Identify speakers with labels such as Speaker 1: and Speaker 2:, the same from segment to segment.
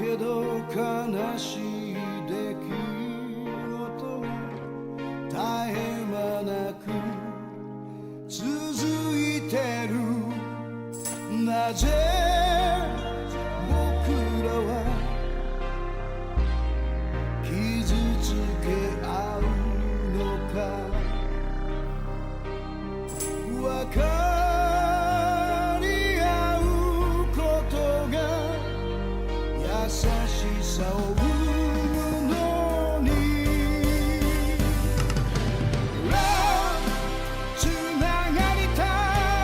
Speaker 1: けど悲しい出来事が絶え間なく続いてる。なぜ僕らは傷つけ合うのか。分かり合うことが優しさを生むのに。つながりた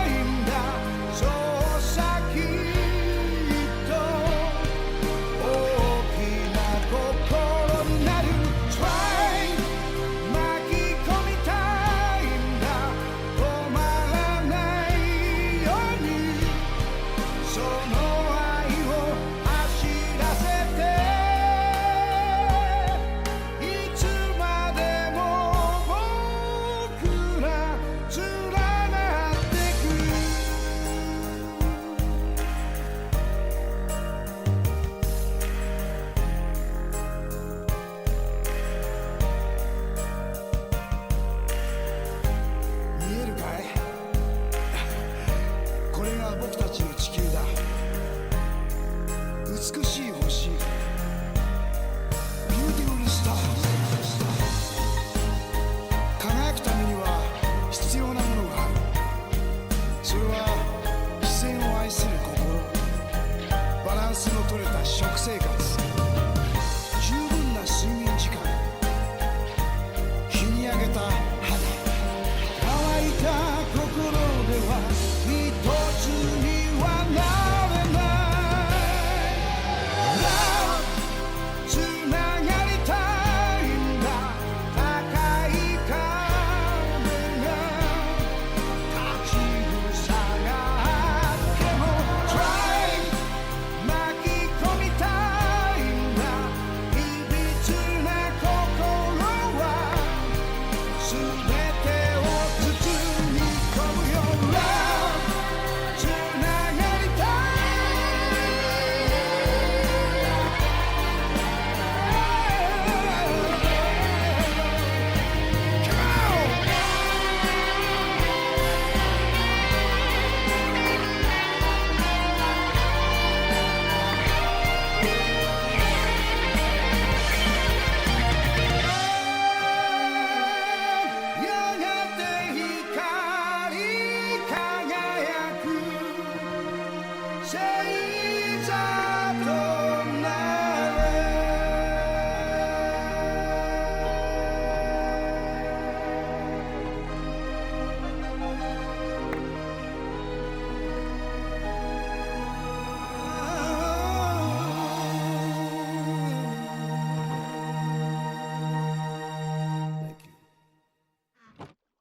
Speaker 1: いんだ、そうさきっと大きな心になる。Try 巻き込みたいんだ、止まらないようにその愛を走らせて、いつまでも僕ら連なってく。見えるかい？これが僕たちの地球だ。美しい星、ビューティフルスター。輝くためには必要なものがある。それは自然を愛する心、バランスの取れた食生活、十分な睡眠時間、日に焼けた肌、乾いた心では一つにはなれない。つながりたいんだ、高い壁が立ちふさがっても Try 巻き込みたいんだ、いびつな心はすべてを包み込むよ。Love つながりたい。Come on!やがて光り輝く星座となれ。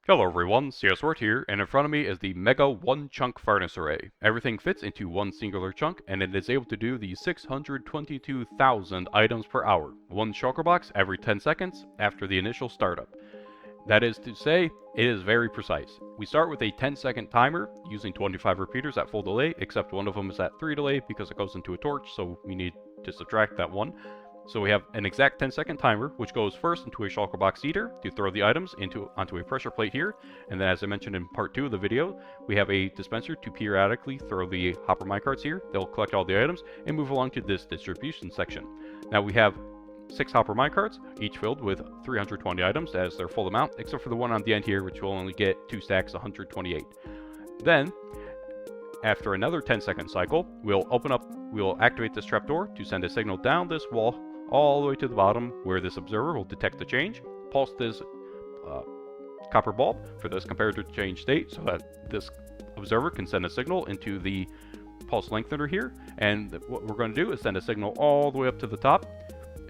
Speaker 2: Hello everyone, CSWord here, and in front of me is the Mega 1-Chunk Furnace Array. Everything fits into one singular chunk, and it is able to do the 622,000 items per hour, one shulker box every 10 seconds after the initial startup. That is to say, it is very precise. We start with a 10-second timer using 25 repeaters at full delay, except one of them is at 3 delay because it goes into a torch, so we need to subtract that one. So we have an exact 10-second timer, which goes first into a shulker box eater to throw the items onto a pressure plate here, and then as I mentioned in part 2 of the video, we have a dispenser to periodically throw the hopper minecarts here. They'll collect all the items and move along to this distribution section. Now we have 6 hopper minecarts, each filled with 320 items as their full amount, except for the one on the end here, which will only get 2 stacks, 128. Then, after another 10-second cycle, we'll activate this trapdoor to send a signal down this wall all the way to the bottom, where this observer will detect the change, pulse this copper bulb for this comparator to change state, so that this observer can send a signal into the pulse lengthener here, and what we're going to do is send a signal all the way up to the top,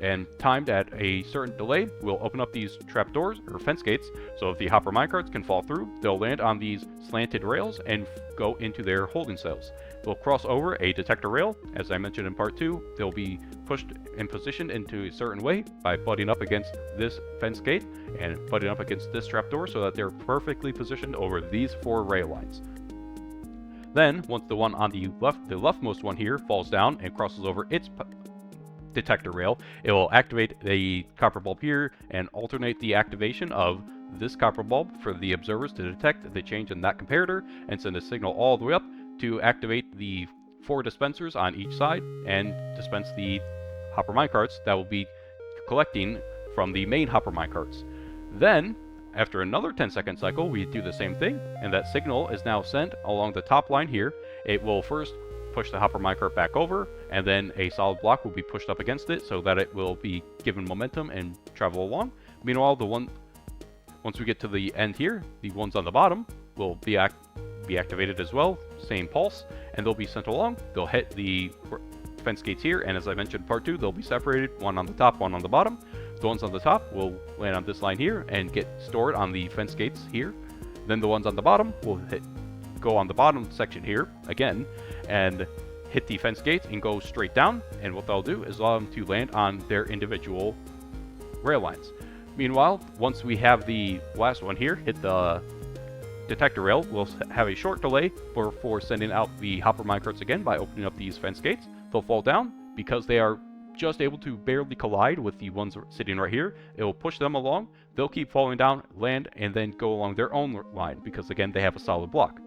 Speaker 2: and timed at a certain delay, we'll open up these trapdoors, or fence gates, so if the hopper minecarts can fall through, they'll land on these slanted rails and go into their holding cells. They'll cross over a detector rail. As I mentioned in part 2, they'll be pushed and positioned into a certain way by butting up against this fence gate and butting up against this trapdoor so that they're perfectly positioned over these 4 rail lines. Then, once the one on the leftmost one here falls down and crosses over its detector rail, it will activate the copper bulb here and alternate the activation of this copper bulb for the observers to detect the change in that comparator and send a signal all the way up to activate the 4 dispensers on each side and dispense the hopper minecarts that will be collecting from the main hopper minecarts. Then, after another 10-second cycle, we do the same thing, and that signal is now sent along the top line here. It will first push the hopper minecart back over, and then a solid block will be pushed up against it so that it will be given momentum and travel along. Meanwhile, once we get to the end here, the ones on the bottom will be activated as well, same pulse, and they'll be sent along. They'll hit the fence gates here, and as I mentioned in part 2, they'll be separated, one on the top, one on the bottom. The ones on the top will land on this line here and get stored on the fence gates here. Then the ones on the bottom will go on the bottom section here again and hit the fence gates and go straight down. And what they'll do is allow them to land on their individual rail lines. Meanwhile, once we have the last one here hit the detector rail, we'll have a short delay for sending out the hopper minecarts again by opening up these fence gates. They'll fall down because they are just able to barely collide with the ones sitting right here. It will push them along. They'll keep falling down, land, and then go along their own line because again they have a solid block.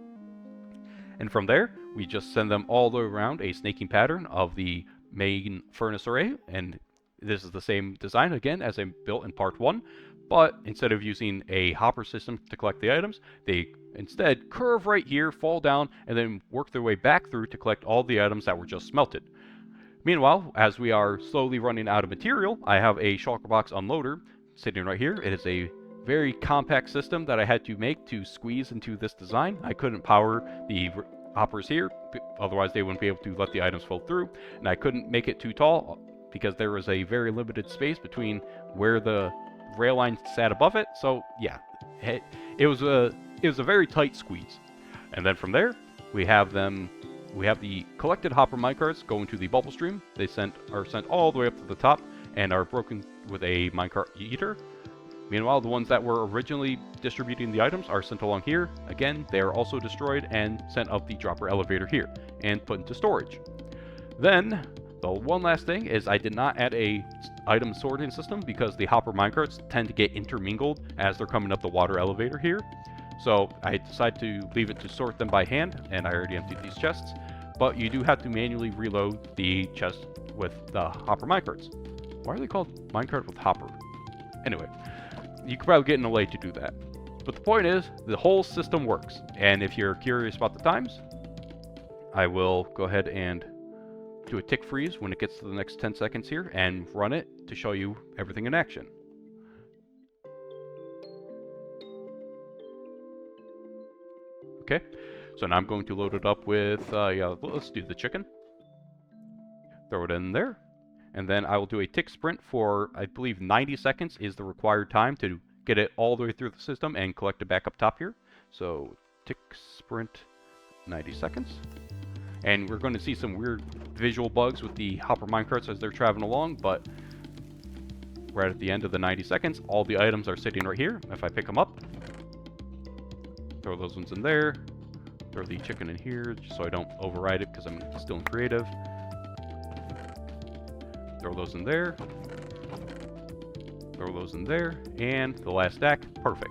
Speaker 2: And from there, we just send them all the way around a snaking pattern of the main furnace array, and this is the same design again as I built in part 1, but instead of using a hopper system to collect the items, they instead curve right here, fall down, and then work their way back through to collect all the items that were just smelted. Meanwhile, as we are slowly running out of material, I have a shulker box unloader sitting right here. It is a very compact system that I had to make to squeeze into this design. I couldn't power the hoppers here, otherwise they wouldn't be able to let the items flow through, and I couldn't make it too tall because there was a very limited space between where the rail line sat above it. So yeah, it was a very tight squeeze. And then from there, we have the collected hopper minecarts go into the bubble stream. They are sent all the way up to the top and are broken with a minecart eater. Meanwhile, the ones that were originally distributing the items are sent along here. Again, they are also destroyed and sent up the dropper elevator here and put into storage. Then, the one last thing is I did not add a item sorting system because the hopper minecarts tend to get intermingled as they're coming up the water elevator here. So I decided to leave it to sort them by hand, and I already emptied these chests. But you do have to manually reload the chest with the hopper minecarts. Why are they called minecart with hopper? Anyway, you could probably get in a way to do that. But the point is, the whole system works. And if you're curious about the times, I will go ahead and do a tick freeze when it gets to the next 10 seconds here and run it to show you everything in action. Okay, so now I'm going to load it up with, let's do the chicken. Throw it in there. And then I will do a tick sprint for, I believe 90 seconds is the required time to get it all the way through the system and collect it back up top here. So tick sprint 90 seconds. And we're going to see some weird visual bugs with the hopper minecarts as they're traveling along, but right at the end of the 90 seconds, all the items are sitting right here. If I pick them up, throw those ones in there, throw the chicken in here just so I don't override it because I'm still in creative. Throw those in there, throw those in there, and the last stack, perfect.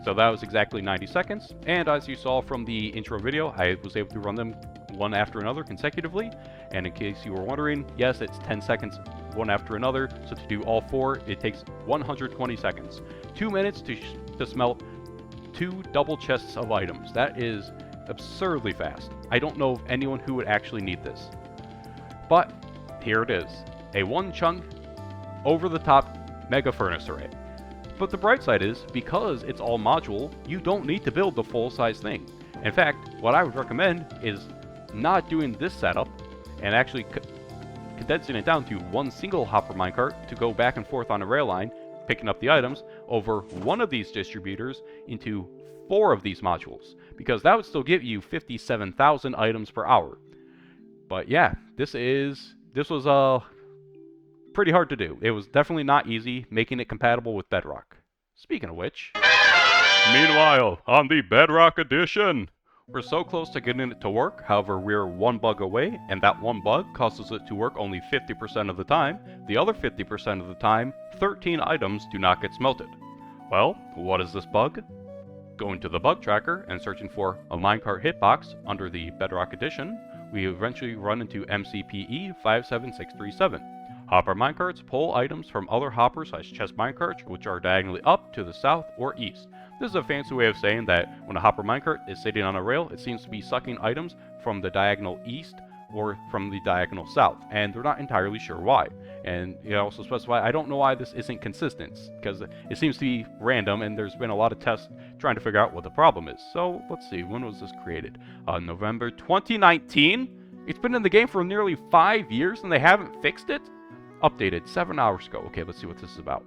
Speaker 2: So that was exactly 90 seconds, and as you saw from the intro video, I was able to run them one after another consecutively, and in case you were wondering, yes, it's 10 seconds one after another, so to do all 4, it takes 120 seconds. 2 minutes to smelt 2 double chests of items. That is absurdly fast. I don't know of anyone who would actually need this. But here it is. A 1-chunk, over-the-top mega furnace array. But the bright side is, because it's all module, you don't need to build the full-size thing. In fact, what I would recommend is not doing this setup and actually condensing it down to one single hopper minecart to go back and forth on a rail line, picking up the items over one of these distributors into 4 of these modules, because that would still give you 57,000 items per hour. But yeah, this was pretty hard to do. It was definitely not easy making it compatible with Bedrock. Speaking of which, meanwhile, on the Bedrock edition, We're so close to getting it to work, however we're one bug away, and that one bug causes it to work only 50% of the time. The other 50% of the time, 13 items do not get smelted. Well, what is this bug? Going to the bug tracker and searching for a minecart hitbox under the Bedrock edition, we eventually run into MCPE 57637. Hopper minecarts pull items from other hopper/chest minecarts which are diagonally up to the south or east. This is a fancy way of saying that when a hopper minecart is sitting on a rail, it seems to be sucking items from the diagonal east or from the diagonal south, and they're not entirely sure why. And you also specify, I don't know why this isn't consistent, because it seems to be random, and there's been a lot of tests trying to figure out what the problem is. So let's see, when was this created? November 2019? It's been in the game for nearly 5 years and they haven't fixed it? Updated 7 hours ago. Okay, let's see what this is about.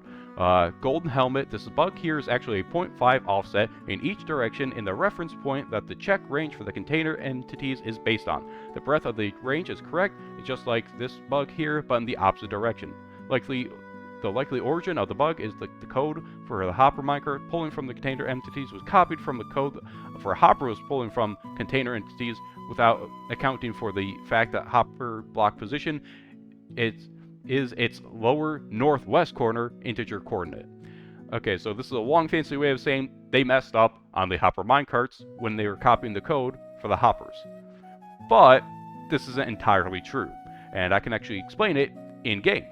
Speaker 2: Golden helmet. This bug here is actually a 0.5 offset in each direction in the reference point that the check range for the container entities is based on. The breadth of the range is correct. It's just like this bug here, but in the opposite direction. The likely origin of the bug is the code for the hopper minecart pulling from the container entities was copied from the code for hopper was pulling from container entities without accounting for the fact that hopper block position is its lower northwest corner integer coordinate. Okay, so this is a long fancy way of saying they messed up on the hopper minecarts when they were copying the code for the hoppers. But this isn't entirely true, and I can actually explain it in-game.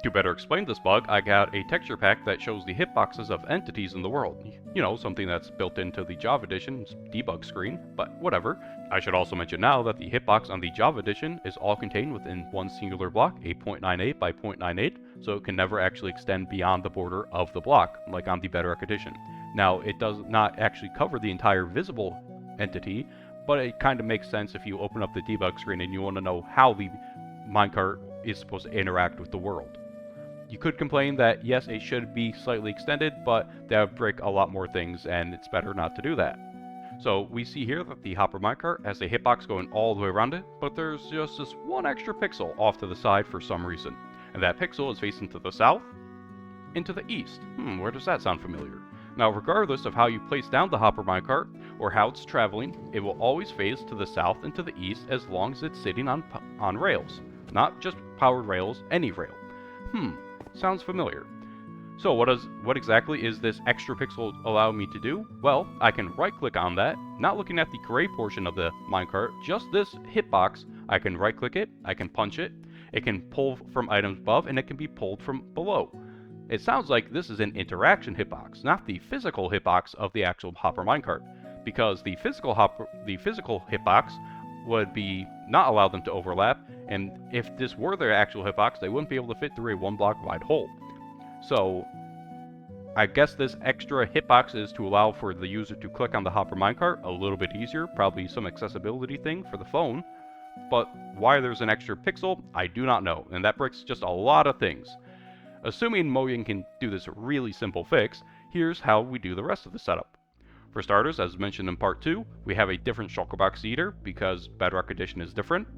Speaker 2: To better explain this bug, I got a texture pack that shows the hitboxes of entities in the world. You know, something that's built into the Java Edition's debug screen, but whatever. I should also mention now that the hitbox on the Java Edition is all contained within one singular block, a 0.98 by 0.98, so it can never actually extend beyond the border of the block, like on the Bedrock Edition. Now, it does not actually cover the entire visible entity, but it kind of makes sense if you open up the debug screen and you want to know how the minecart is supposed to interact with the world. You could complain that yes, it should be slightly extended, but that would break a lot more things, and it's better not to do that. So we see here that the hopper minecart has a hitbox going all the way around it, but there's just this one extra pixel off to the side for some reason. And that pixel is facing to the south and to the east. Where does that sound familiar? Now, regardless of how you place down the hopper minecart or how it's traveling, it will always face to the south and to the east as long as it's sitting on rails. Not just powered rails, any rail. Sounds familiar. So what exactly is this extra pixel allow me to do? Well, I can right click on that, not looking at the gray portion of the minecart, just this hitbox. I can right click it, I can punch it, it can pull from items above, and it can be pulled from below. It sounds like this is an interaction hitbox, not the physical hitbox of the actual hopper minecart, because the physical hitbox would be not allow them to overlap, and if this were their actual hitbox, they wouldn't be able to fit through a 1 block wide hole. So I guess this extra hitbox is to allow for the user to click on the hopper minecart a little bit easier, probably some accessibility thing for the phone. But why there's an extra pixel, I do not know, and that breaks just a lot of things. Assuming Mojang can do this really simple fix, here's how we do the rest of the setup. For starters, as mentioned in part 2, we have a different shulkerbox eater because Bedrock Edition is different.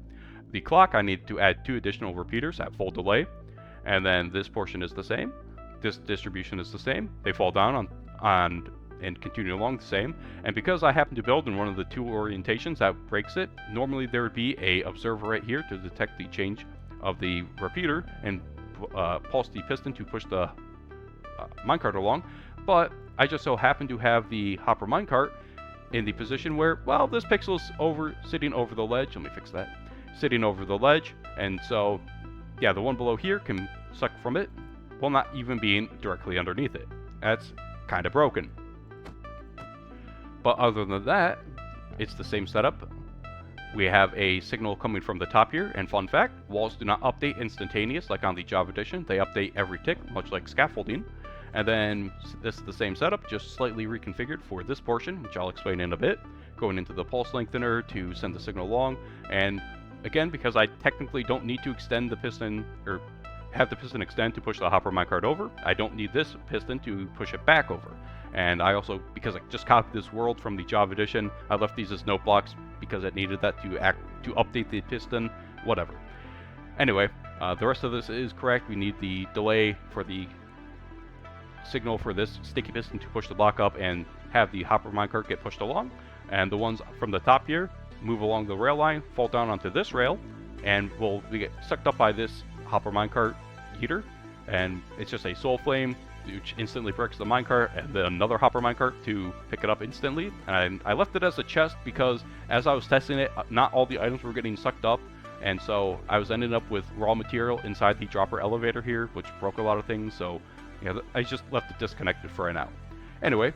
Speaker 2: The clock, I need to add 2 additional repeaters at full delay, and then this portion is the same. This distribution is the same. They fall down on and continue along the same. And because I happen to build in one of the 2 orientations that breaks it, normally there would be a observer right here to detect the change of the repeater and pulse the piston to push the minecart along. But I just so happen to have the hopper minecart in the position where, well, this pixel is sitting over the ledge. Let me fix that. Sitting over the ledge, and so yeah, the one below here can suck from it while not even being directly underneath it. That's kind of broken. But other than that, it's the same setup. We have a signal coming from the top here, and fun fact, walls do not update instantaneous like on the Java Edition. They update every tick, much like scaffolding. And then this is the same setup, just slightly reconfigured for this portion, which I'll explain in a bit. Going into the pulse lengthener to send the signal along, and again, because I technically don't need to extend the piston, or have the piston extend to push the hopper minecart over, I don't need this piston to push it back over. And I also, because I just copied this world from the Java Edition, I left these as note blocks because it needed that to update the piston, whatever. Anyway, the rest of this is correct. We need the delay for the signal for this sticky piston to push the block up and have the hopper minecart get pushed along. and the ones from the top here move along the rail line, fall down onto this rail, and will get sucked up by this hopper minecart heater, and it's just a soul flame which instantly breaks the minecart, and then another hopper minecart to pick it up instantly. And I left it as a chest because as I was testing it, not all the items were getting sucked up, and so I was ending up with raw material inside the dropper elevator here, which broke a lot of things. So yeah, I just left it disconnected for right now. Anyway,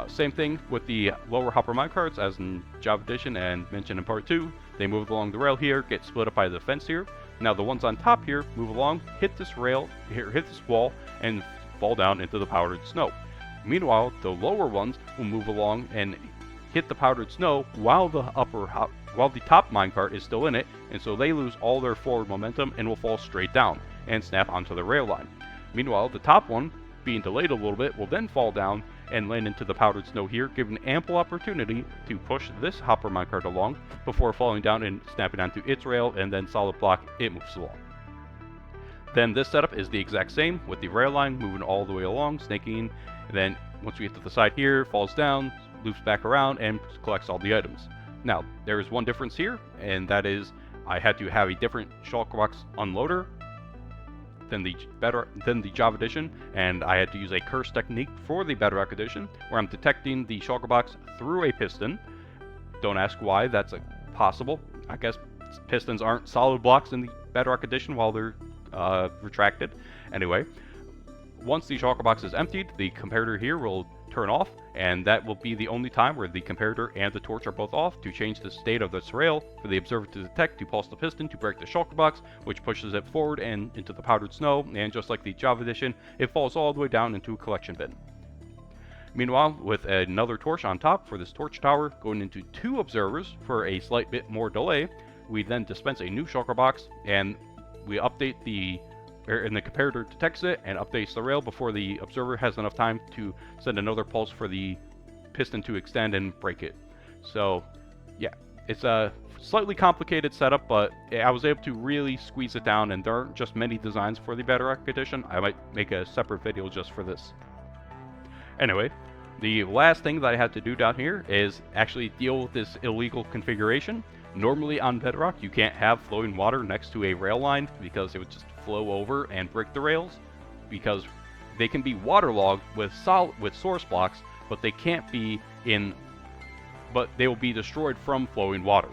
Speaker 2: same thing with the lower hopper minecarts as in Java Edition and mentioned in part 2. They move along the rail here, get split up by the fence here. Now the ones on top here move along, hit this rail, hit this wall, and fall down into the powdered snow. Meanwhile, the lower ones will move along and hit the powdered snow while the top minecart is still in it, and so they lose all their forward momentum and will fall straight down and snap onto the rail line. Meanwhile, the top one, being delayed a little bit, will then fall down and land into the powdered snow here, giving ample opportunity to push this hopper minecart along before falling down and snapping onto its rail, and then solid block, it moves along. Then this setup is the exact same, with the rail line moving all the way along, snaking, and then once we get to the side here, falls down, loops back around, and collects all the items. Now, there is one difference here, and that is I had to have a different shulkerbox unloader than the Java Edition, and I had to use a curse technique for the Bedrock Edition, where I'm detecting the shulkerbox through a piston. Don't ask why that's possible. I guess pistons aren't solid blocks in the Bedrock Edition while they're retracted. Anyway, once the shulkerbox is emptied, the comparator here will turn off, and that will be the only time where the comparator and the torch are both off to change the state of this rail for the observer to detect, to pulse the piston, to break the shulkerbox, which pushes it forward and into the powdered snow, and just like the Java Edition, it falls all the way down into a collection bin. Meanwhile, with another torch on top for this torch tower, going into 2 observers for a slight bit more delay, we then dispense a new shulkerbox, and we update and the comparator detects it and updates the rail before the observer has enough time to send another pulse for the piston to extend and break it. So yeah, it's a slightly complicated setup, but I was able to really squeeze it down, and there aren't just many designs for the Bedrock Edition. I might make a separate video just for this. Anyway, the last thing that I had to do down here is actually deal with this illegal configuration. Normally on Bedrock, you can't have flowing water next to a rail line because it would just flow over and break the rails, because they can be waterlogged with source blocks, but they can't be but they will be destroyed from flowing water,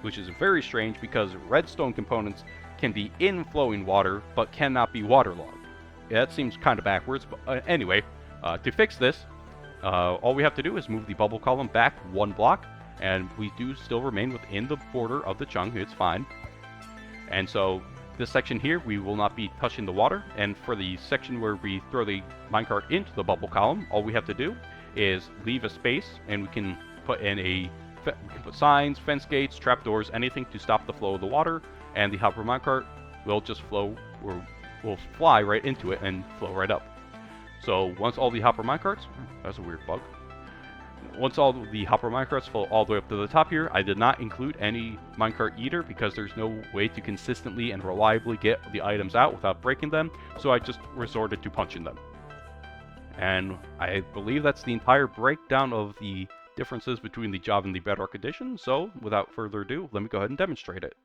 Speaker 2: which is very strange because redstone components can be in flowing water but cannot be waterlogged. Yeah, that seems kind of backwards, but anyway, to fix this, all we have to do is move the bubble column back 1 block, and we do still remain within the border of the chunk. It's fine. And so this section here, we will not be touching the water, and for the section where we throw the minecart into the bubble column, all we have to do is leave a space, and we can put in we can put signs, fence gates, trapdoors, anything to stop the flow of the water, and the hopper minecart will just flow, or will fly right into it and flow right up. So once all the hopper minecarts, that's a weird bug. Once all the hopper minecarts fall all the way up to the top here, I did not include any minecart eater because there's no way to consistently and reliably get the items out without breaking them, so I just resorted to punching them. And I believe that's the entire breakdown of the differences between the Java and the Bedrock Edition, so without further ado, let me go ahead and demonstrate it.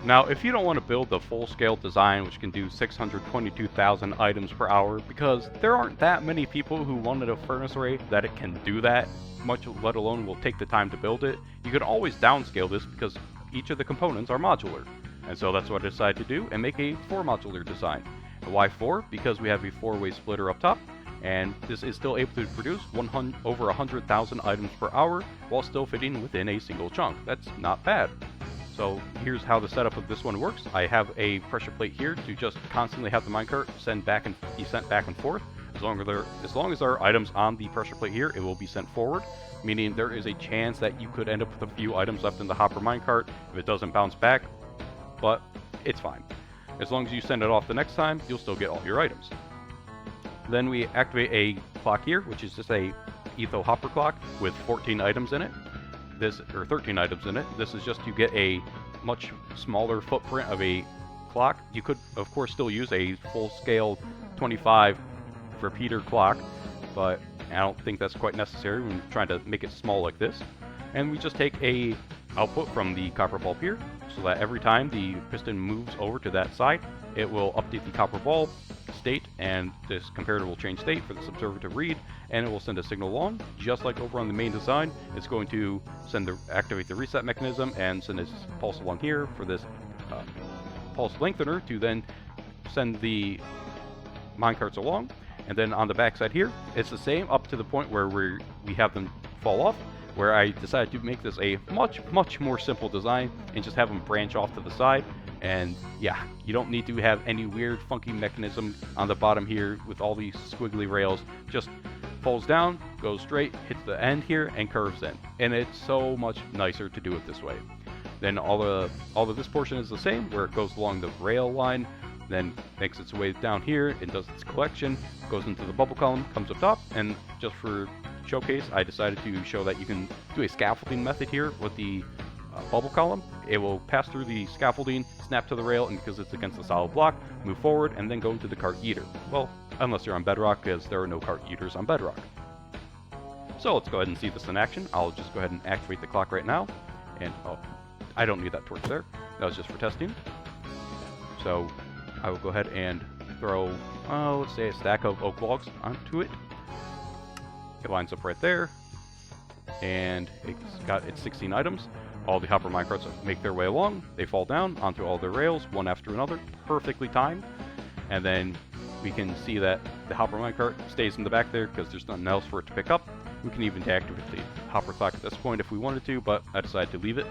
Speaker 2: Now, if you don't want to build the full-scale design, which can do 622,000 items per hour, because there aren't that many people who wanted a furnace array that it can do that, much let alone will take the time to build it, you can always downscale this because each of the components are modular. And so that's what I decided to do and make a 4-modular design. And why 4? Because we have a 4-way splitter up top, and this is still able to produce over 100,000 items per hour while still fitting within a single chunk. That's not bad. So here's how the setup of this one works. I have a pressure plate here to just constantly have the minecart be sent back and forth. As long as there are items on the pressure plate here, it will be sent forward, meaning there is a chance that you could end up with a few items left in the hopper minecart if it doesn't bounce back, but it's fine. As long as you send it off the next time, you'll still get all your items. Then we activate a clock here, which is just a etho hopper clock with 14 items in it. 13 items in it. This is just to get a much smaller footprint of a clock. You could, of course, still use a full-scale 25 repeater clock, but I don't think that's quite necessary when you're trying to make it small like this. And we just take a output from the copper bulb here, so that every time the piston moves over to that side, it will update the copper bulb state, and this comparator will change state for this observer to read, and it will send a signal along, just like over on the main design. It's going to activate the reset mechanism and send this pulse along here for this pulse lengthener to then send the minecarts along. And then on the back side here, it's the same up to the point where we have them fall off, where I decided to make this a much more simple design and just have them branch off to the side. And yeah, you don't need to have any weird funky mechanism on the bottom here with all these squiggly rails. Just folds down, goes straight, hits the end here, and curves in. And it's so much nicer to do it this way. Then all of this portion is the same, where it goes along the rail line, then makes its way down here and does its collection, goes into the bubble column, comes up top, and just for showcase, I decided to show that you can do a scaffolding method here with the bubble column. It will pass through the scaffolding, snap to the rail, and because it's against the solid block, move forward, and then go into the cart eater. Well, unless you're on Bedrock, because there are no cart eaters on Bedrock. So let's go ahead and see this in action. I'll just go ahead and activate the clock right now. And, oh, I don't need that torch there. That was just for testing. So I will go ahead and throw, let's say a stack of oak logs onto it. It lines up right there. And it's got its 16 items. All the hopper minecarts make their way along. They fall down onto all their rails, one after another, perfectly timed. And then we can see that the hopper minecart stays in the back there because there's nothing else for it to pick up. We can even deactivate the hopper clock at this point if we wanted to, but I decided to leave it.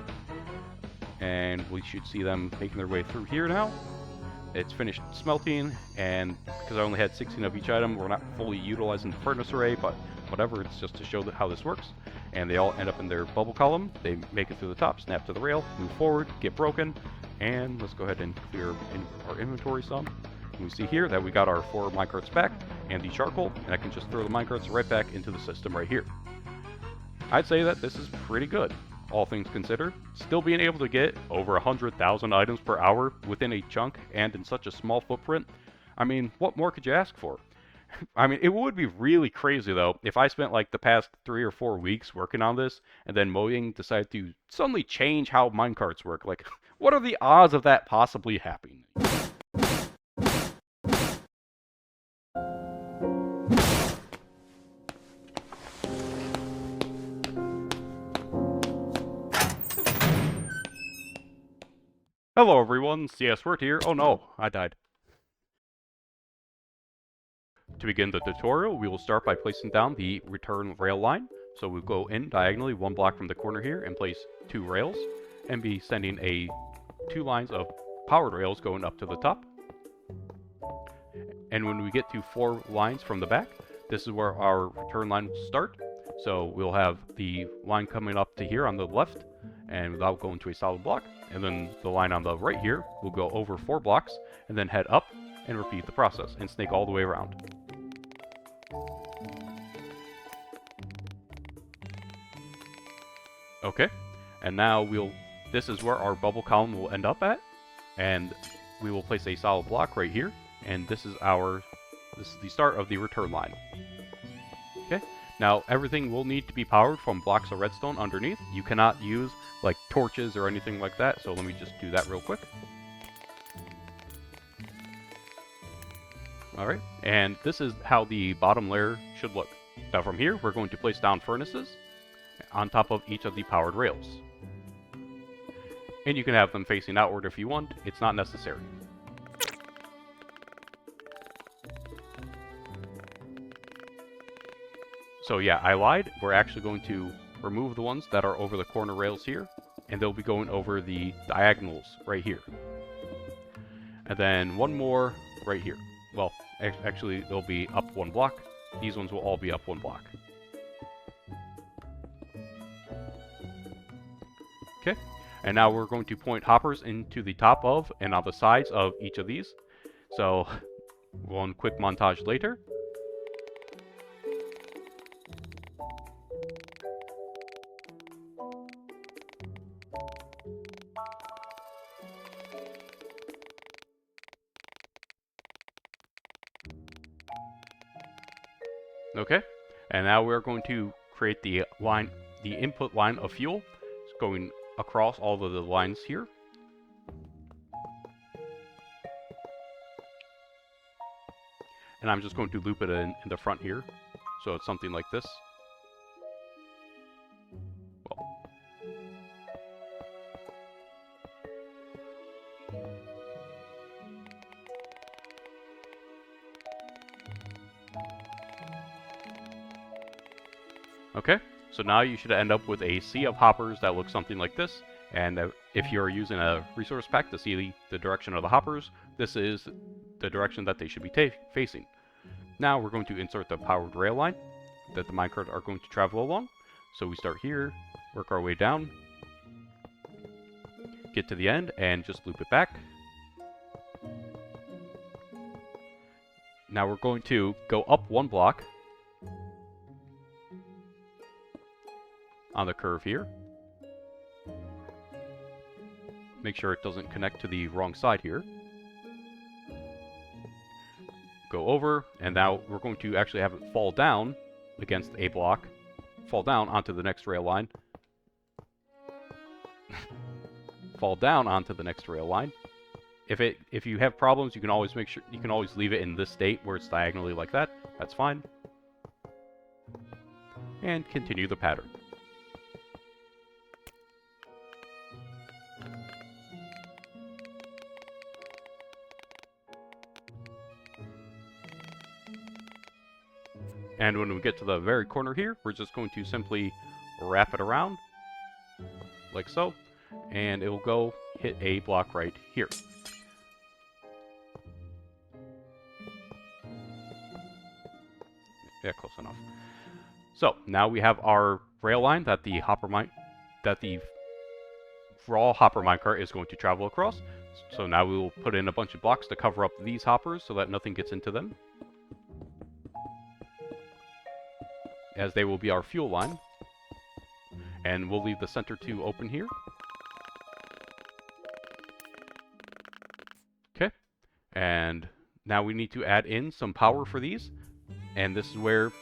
Speaker 2: And we should see them making their way through here now. It's finished smelting, and because I only had 16 of each item, we're not fully utilizing the furnace array, but whatever, it's just to show how this works. And they all end up in their bubble column. They make it through the top, snap to the rail, move forward, get broken, and let's go ahead and clear our inventory some. And we see here that we got our 4 minecarts back and the charcoal, and I can just throw the minecarts right back into the system right here. I'd say that this is pretty good, all things considered. Still being able to get over 100,000 items per hour within a chunk and in such a small footprint. I mean, what more could you ask for? I mean, it would be really crazy, though, if I spent, like, the past 3 or 4 weeks working on this, and then Mojang decided to suddenly change how minecarts work. Like, what are the odds of that possibly happening? Hello, everyone. CS Word here. Oh, no. I died. To begin the tutorial, we will start by placing down the return rail line. So we'll go in diagonally 1 block from the corner here and place 2 rails, and be sending 2 lines of powered rails going up to the top. And when we get to 4 lines from the back, this is where our return line will start. So we'll have the line coming up to here on the left, and that'll go into a solid block. And then the line on the right here will go over 4 blocks, and then head up and repeat the process, and snake all the way around. Okay, and now this is where our bubble column will end up at, and we will place a solid block right here, and this is the start of the return line. Okay, now everything will need to be powered from blocks of redstone underneath. You cannot use like torches or anything like that, so let me just do that real quick. Alright, and this is how the bottom layer should look. Now from here, we're going to place down furnaces on top of each of the powered rails. And you can have them facing outward if you want, it's not necessary. So yeah, I lied. We're actually going to remove the ones that are over the corner rails here, and they'll be going over the diagonals right here. And then one more right here. Well, actually, they'll be up one block. These ones will all be up one block. Okay, and now we're going to point hoppers into the top of and on the sides of each of these. So, one quick montage later. Okay, and now we're going to create the line, the input line of fuel. It's going across all of the lines here. And I'm just going to loop it in the front here. So it's something like this. Well. Okay, so now you should end up with a sea of hoppers that look something like this. And if you're using a resource pack to see the direction of the hoppers, this is the direction that they should be facing. Now we're going to insert the powered rail line that the minecart are going to travel along. So we start here, work our way down, get to the end, and just loop it back. Now we're going to go up one block on the curve here. Make sure it doesn't connect to the wrong side here. Go over, and now we're going to actually have it fall down against a block, fall down onto the next rail line, fall down onto the next rail line. If you have problems, you can always leave it in this state where it's diagonally like that. That's fine. And continue the pattern. And when we get to the very corner here, we're just going to simply wrap it around, like so, and it will go hit a block right here. Yeah, close enough. So, now we have our rail line that the raw hopper minecart is going to travel across. So now we will put in a bunch of blocks to cover up these hoppers so that nothing gets into them, as they will be our fuel line. And we'll leave the center 2 open here. Okay, and now we need to add in some power for these, and this is where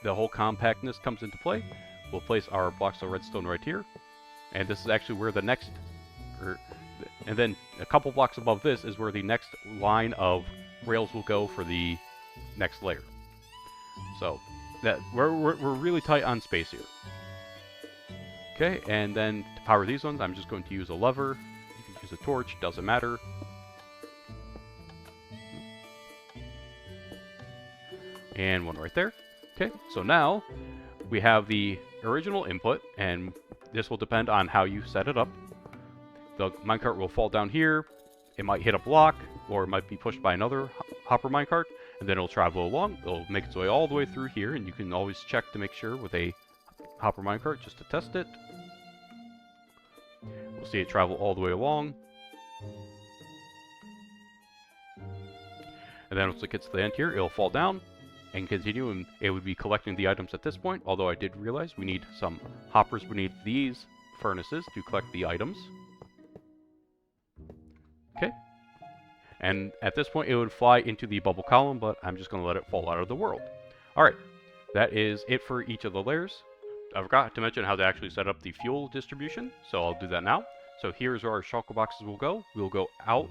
Speaker 2: the whole compactness comes into play. We'll place our blocks of redstone right here, and this is actually where the next, and then a couple blocks above this is where the next line of rails will go for the next layer. So that we're really tight on space here. Okay, and then to power these ones, I'm just going to use a lever. You can use a torch, doesn't matter. And one right there. Okay, so now we have the original input, and this will depend on how you set it up. The minecart will fall down here, it might hit a block, or it might be pushed by another hopper minecart, and then it'll travel along. It'll make its way all the way through here, and you can always check to make sure with a hopper minecart just to test it. We'll see it travel all the way along. And then once it gets to the end here, it'll fall down and continue, and it would be collecting the items at this point, although I did realize we need some hoppers beneath these furnaces to collect the items. Okay. And at this point, it would fly into the bubble column, but I'm just going to let it fall out of the world. Alright, that is it for each of the layers. I forgot to mention how to actually set up the fuel distribution, so I'll do that now. So here's where our shulker boxes will go. We'll go out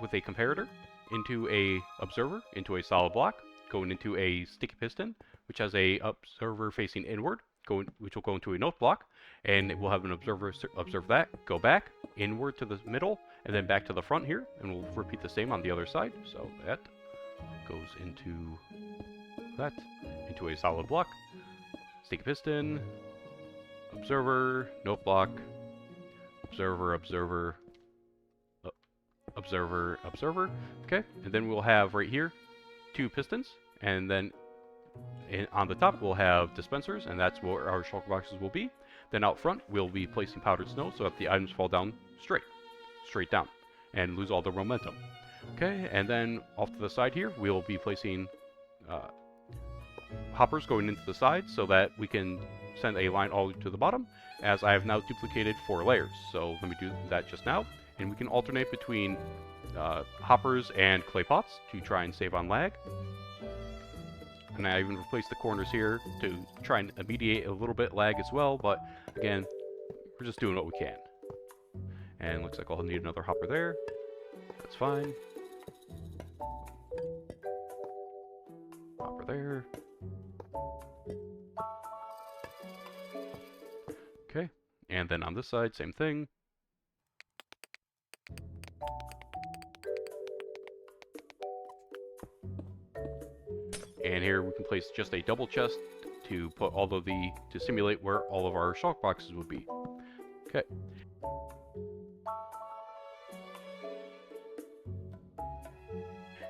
Speaker 2: with a comparator, into a observer, into a solid block, going into a sticky piston, which has a observer facing inward, which will go into a note block, and we'll have an observer observe that, go back, inward to the middle, and then back to the front here, and we'll repeat the same on the other side. So that goes into that, into a solid block, sticky piston, observer, note block, observer, observer, observer, observer. Okay, and then we'll have right here 2 pistons, and then on the top we'll have dispensers, and that's where our shulker boxes will be. Then out front we'll be placing powdered snow so that the items fall down straight down, and lose all their momentum. Okay, and then off to the side here we'll be placing hoppers going into the side so that we can send a line all the way to the bottom, as I have now duplicated 4 layers. So let me do that just now, and we can alternate between hoppers and clay pots to try and save on lag. And I even replaced the corners here to try and mediate a little bit lag as well, but again, we're just doing what we can. And looks like I'll need another hopper there. That's fine. Hopper there. Okay, and then on this side, same thing. And here we can place just a double chest to put all of to simulate where all of our shulker boxes would be. Okay.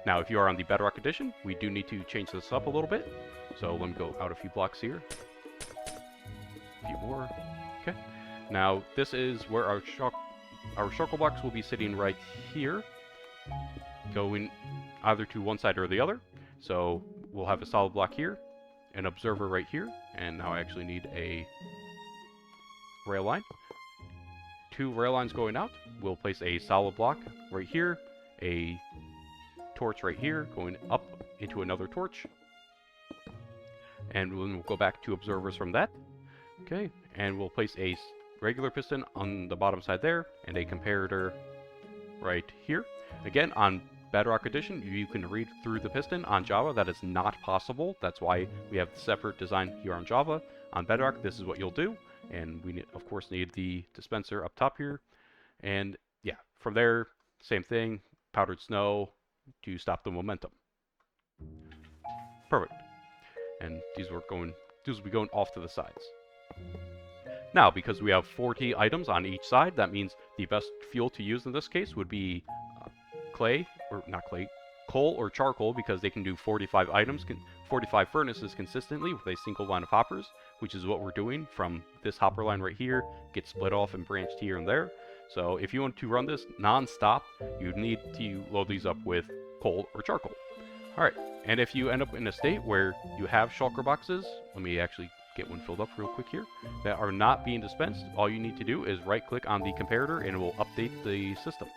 Speaker 2: Now, if you are on the Bedrock edition, we do need to change this up a little bit. So let me go out a few blocks here. A few more. Okay. Now, this is where our shulker box will be sitting right here, going either to one side or the other. So we'll have a solid block here, an observer right here, and now I actually need a rail line. 2 rail lines going out. We'll place a solid block right here, a torch right here, going up into another torch, and then we'll go back to observers from that. Okay, and we'll place a regular piston on the bottom side there, and a comparator right here. Again, on Bedrock Edition, you can read through the piston. On Java, that is not possible. That's why we have separate design here on Java. On Bedrock, this is what you'll do, and we of course need the dispenser up top here. And yeah, from there, same thing, powdered snow to stop the momentum. Perfect. And these will be going off to the sides. Now, because we have 40 items on each side, that means the best fuel to use in this case would be coal or charcoal, because they can do 45 items, 45 furnaces consistently with a single line of hoppers, which is what we're doing from this hopper line right here, gets split off and branched here and there. So if you want to run this non-stop, you need to load these up with coal or charcoal. Alright, and if you end up in a state where you have shulker boxes, let me actually get one filled up real quick here, that are not being dispensed, all you need to do is right click on the comparator and it will update the system.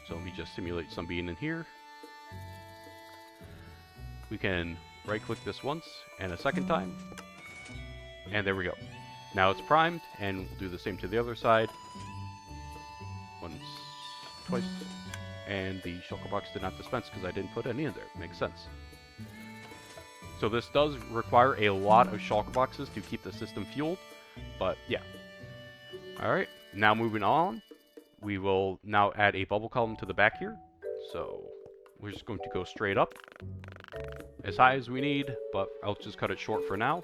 Speaker 2: So let me just simulate some being in here. We can right click this once and a second time, and there we go. Now it's primed, and we'll do the same to the other side. Once, twice, and the shulker box did not dispense because I didn't put any in there. Makes sense. So this does require a lot of shulker boxes to keep the system fueled, but yeah. Alright, now moving on, we will now add a bubble column to the back here. So we're just going to go straight up, as high as we need, but I'll just cut it short for now.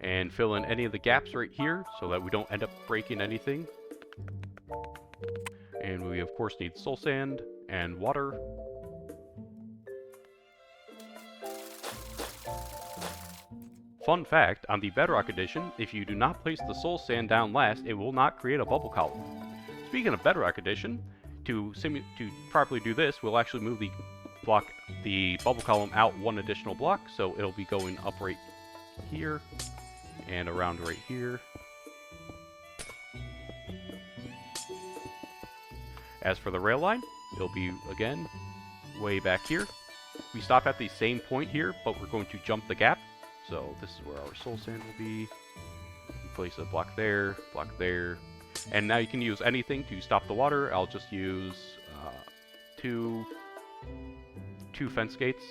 Speaker 2: And fill in any of the gaps right here so that we don't end up breaking anything. And we of course need soul sand and water. Fun fact, on the Bedrock edition, if you do not place the soul sand down last, it will not create a bubble column. Speaking of Bedrock edition, to properly do this, we'll actually move the bubble column out one additional block, so it'll be going up right here and around right here. As for the rail line, it'll be, again, way back here. We stop at the same point here, but we're going to jump the gap. So this is where our soul sand will be. Place a block there, and now you can use anything to stop the water. I'll just use two fence gates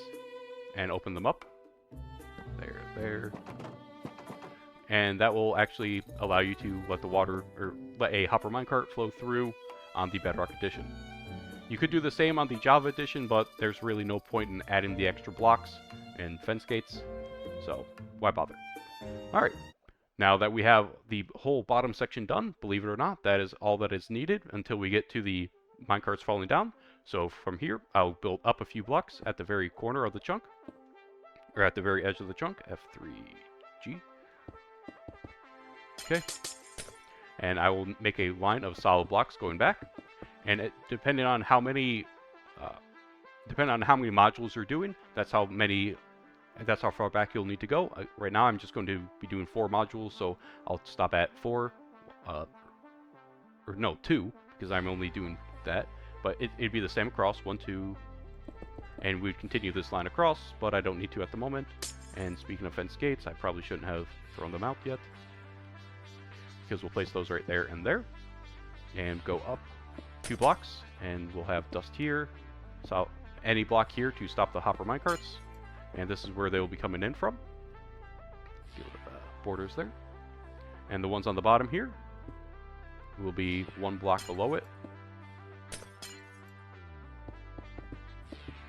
Speaker 2: and open them up. There. And that will actually allow you to let the water, or let a hopper minecart flow through on the Bedrock edition. You could do the same on the Java edition, but there's really no point in adding the extra blocks and fence gates, so why bother? Alright, now that we have the whole bottom section done, believe it or not, that is all that is needed until we get to the minecarts falling down. So from here, I'll build up a few blocks at the very corner of the chunk, or at the very edge of the chunk, F3G. Okay, and I will make a line of solid blocks going back, and depending on how many modules you're doing, that's how far back you'll need to go. Right now, I'm just going to be doing 4 modules, so I'll stop at 4, or no, 2, because I'm only doing that. But it'd be the same across, 1, 2, and we'd continue this line across, but I don't need to at the moment. And speaking of fence gates, I probably shouldn't have thrown them out yet, because we'll place those right there and there, and go up 2 blocks, and we'll have dust here, so any block here to stop the hopper minecarts, and this is where they will be coming in from. Get rid of the borders there, and the ones on the bottom here will be 1 block below it,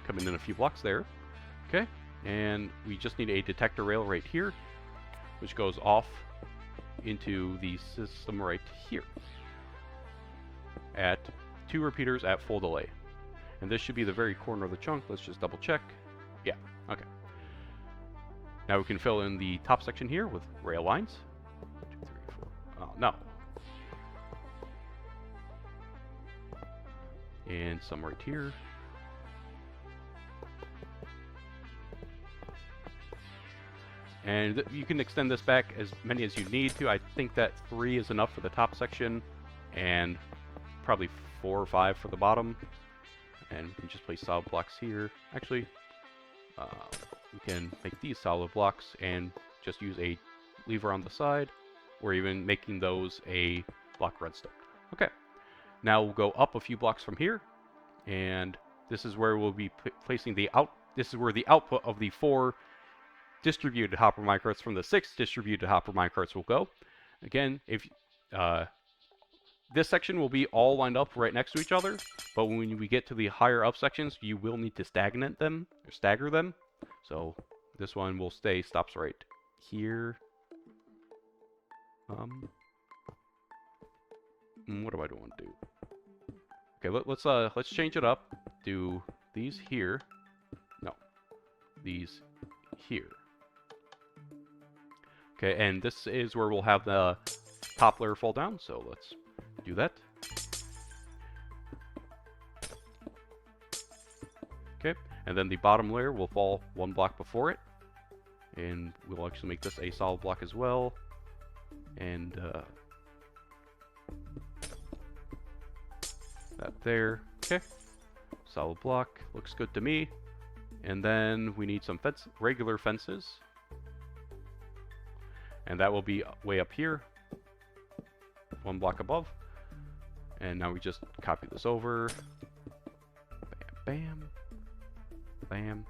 Speaker 2: coming in a few blocks there. Okay, and we just need a detector rail right here, which goes off into the system right here at 2 repeaters at full delay. And this should be the very corner of the chunk. Let's just double check. Yeah, okay. Now we can fill in the top section here with rail lines. 1, 2, 3, 4. Oh, no. And some right here. And you can extend this back as many as you need to. I think that 3 is enough for the top section, and probably 4 or 5 for the bottom. And we can just place solid blocks here. Actually, we can make these solid blocks and just use a lever on the side, or even making those a block redstone. Okay, now we'll go up a few blocks from here, and this is where we'll be placing the This is where the output of the 4 distributed hopper minecarts from the 6 distributed hopper minecarts will go. Again, if this section will be all lined up right next to each other, but when we get to the higher up sections, you will need to stagger them. So this one will stops right here. What do I want to do? Okay, let's change it up. Do these here. No, these here. Okay, and this is where we'll have the top layer fall down, so let's do that. Okay, and then the bottom layer will fall 1 block before it, and we'll actually make this a solid block as well. And that there. Okay, solid block, looks good to me. And then we need some regular fences, and that will be way up here, 1 block above. And now we just copy this over. Bam, bam, bam.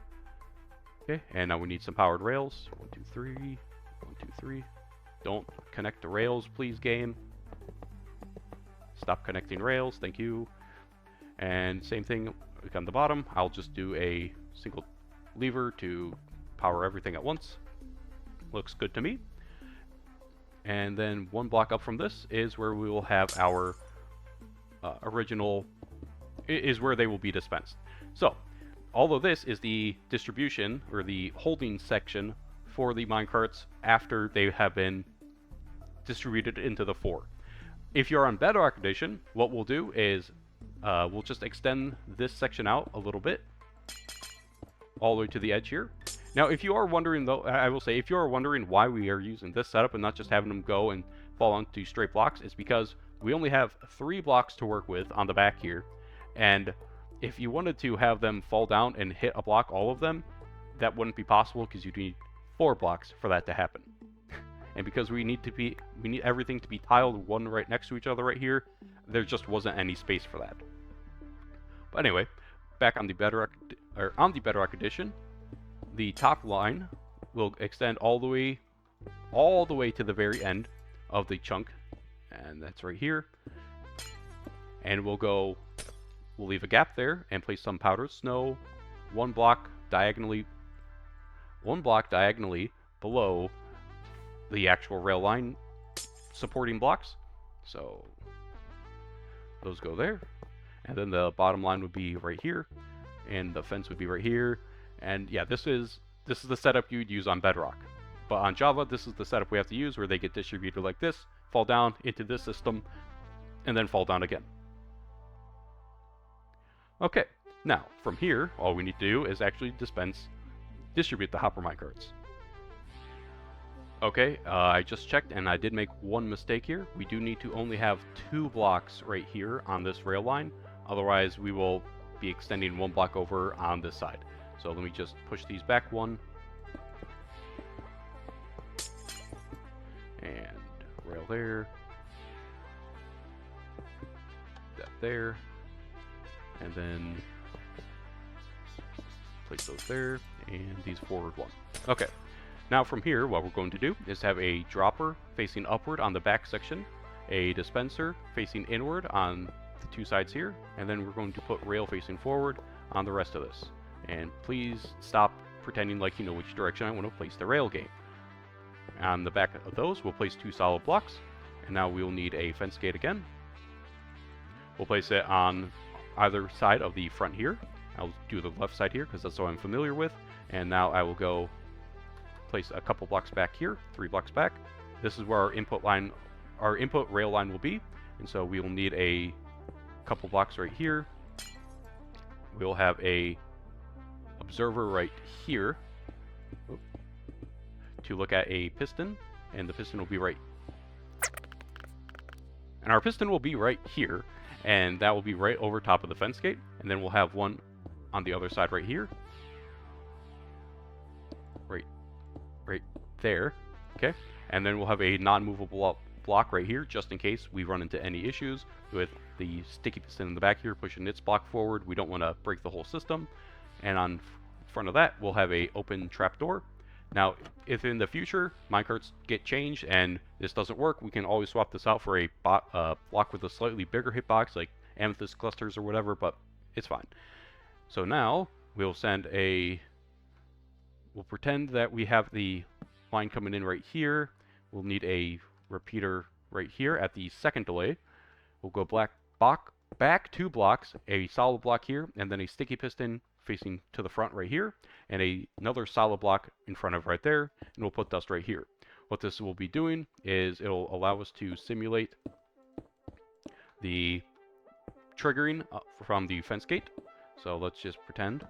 Speaker 2: Okay, and now we need some powered rails. 1, 2, 3. 1, 2, 3. Don't connect the rails, please, game. Stop connecting rails, thank you. And same thing on the bottom. I'll just do a single lever to power everything at once. Looks good to me. And then 1 block up from this is where we will have our is where they will be dispensed. So all of this is the distribution, or the holding section, for the minecarts after they have been distributed into the 4. If you're on Bedrock Edition, what we'll do is we'll just extend this section out a little bit, all the way to the edge here. Now, if you are wondering, though, I will say, if you are wondering why we are using this setup and not just having them go and fall onto straight blocks, it's because we only have 3 blocks to work with on the back here. And if you wanted to have them fall down and hit a block, all of them, that wouldn't be possible because you'd need 4 blocks for that to happen. And because we need everything to be tiled one right next to each other right here, there just wasn't any space for that. But anyway, back on the Bedrock edition, the top line will extend all the way to the very end of the chunk, and that's right here. And we'll leave a gap there and place some powdered snow one block diagonally below the actual rail line supporting blocks. So those go there, and then the bottom line would be right here, and the fence would be right here. And yeah, this is the setup you'd use on Bedrock. But on Java, this is the setup we have to use, where they get distributed like this, fall down into this system, and then fall down again. Okay, now from here, all we need to do is actually distribute the hopper minecarts. Okay, I just checked and I did make one mistake here. We do need to only have 2 blocks right here on this rail line. Otherwise, we will be extending 1 block over on this side. So let me just push these back 1. And rail there. That there. And then place those there. And these forward 1. Okay. Now from here, what we're going to do is have a dropper facing upward on the back section, a dispenser facing inward on the 2 sides here, and then we're going to put rail facing forward on the rest of this. And please stop pretending like you know which direction I want to place the rail gate. On the back of those, we'll place 2 solid blocks, and now we'll need a fence gate again. We'll place it on either side of the front here. I'll do the left side here because that's what I'm familiar with, and now I will go place a couple blocks back here, 3 blocks back. This is where our input rail line will be, and so we will need a couple blocks right here. We'll have a observer right here to look at a piston, and the piston will be right. And our piston will be right here, and that will be right over top of the fence gate, and then we'll have one on the other side right here. Right there, okay? And then we'll have a non-movable block right here, just in case we run into any issues with the sticky piston in the back here pushing its block forward. We don't want to break the whole system. And on front of that, we'll have a open trapdoor. Now, if in the future minecarts get changed and this doesn't work, we can always swap this out for a block with a slightly bigger hitbox, like amethyst clusters or whatever, but it's fine. So now, we'll pretend that we have the line coming in right here. We'll need a repeater right here at the second delay. We'll go back 2 blocks, a solid block here, and then a sticky piston facing to the front right here, and another solid block in front of right there, and we'll put dust right here. What this will be doing is it'll allow us to simulate the triggering from the fence gate. So let's just pretend.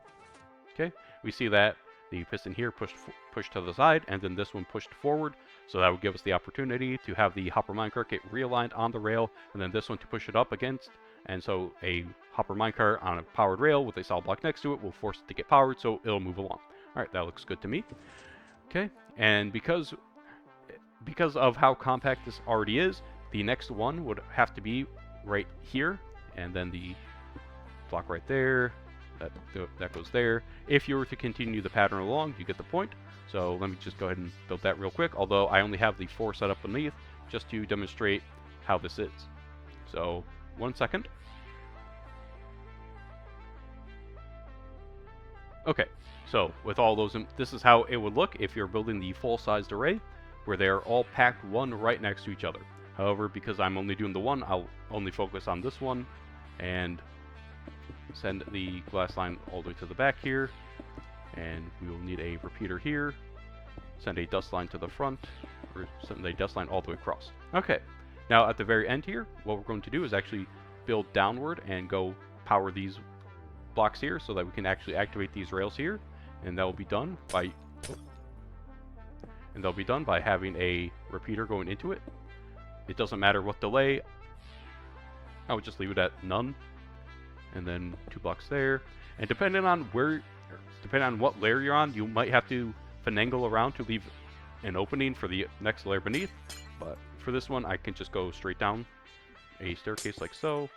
Speaker 2: Okay, we see that the piston here pushed to the side, and then this one pushed forward, so that would give us the opportunity to have the hopper minecart get realigned on the rail, and then this one to push it up against, and so a hopper minecart on a powered rail with a solid block next to it will force it to get powered, so it'll move along. Alright, that looks good to me. Okay, and because of how compact this already is, the next one would have to be right here, and then the block right there, that goes there. If you were to continue the pattern along, you get the point. So let me just go ahead and build that real quick, although I only have the 4 set up beneath, just to demonstrate how this is. So, 1 second. Okay, so with all those, this is how it would look if you're building the full-sized array, where they're all packed one right next to each other. However, because I'm only doing the one, I'll only focus on this one, and send the glass line all the way to the back here, and we will need a repeater here, send a dust line to the front, or send a dust line all the way across. Okay, now at the very end here, what we're going to do is actually build downward and go power these blocks here so that we can actually activate these rails here, and that will be done by having a repeater going into it. It doesn't matter what delay, I would just leave it at none. And then 2 blocks there, and depending on what layer you're on, you might have to finagle around to leave an opening for the next layer beneath, but for this one I can just go straight down a staircase like so,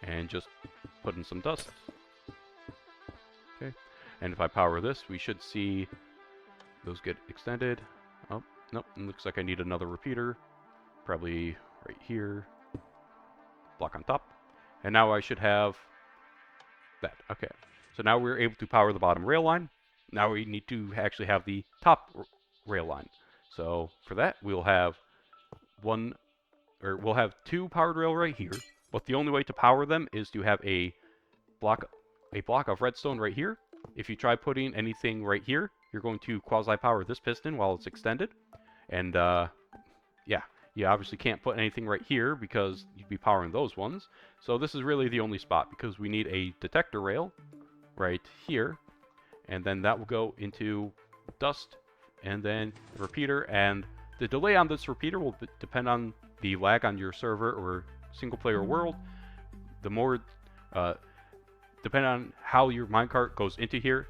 Speaker 2: and just put in some dust. Okay, and if I power this, we should see those get extended. Oh, nope, it looks like I need another repeater, probably right here, block on top, and now I should have that. Okay, so now we're able to power the bottom rail line. Now we need to actually have the top rail line. So for that, we'll have two powered rail right here, but the only way to power them is to have a block of redstone right here. If you try putting anything right here, you're going to quasi-power this piston while it's extended. And yeah, you obviously can't put anything right here because you'd be powering those ones. So this is really the only spot, because we need a detector rail right here, and then that will go into dust, and then repeater. And the delay on this repeater will depend on the lag on your server or single player world. The more depending on how your minecart goes into here,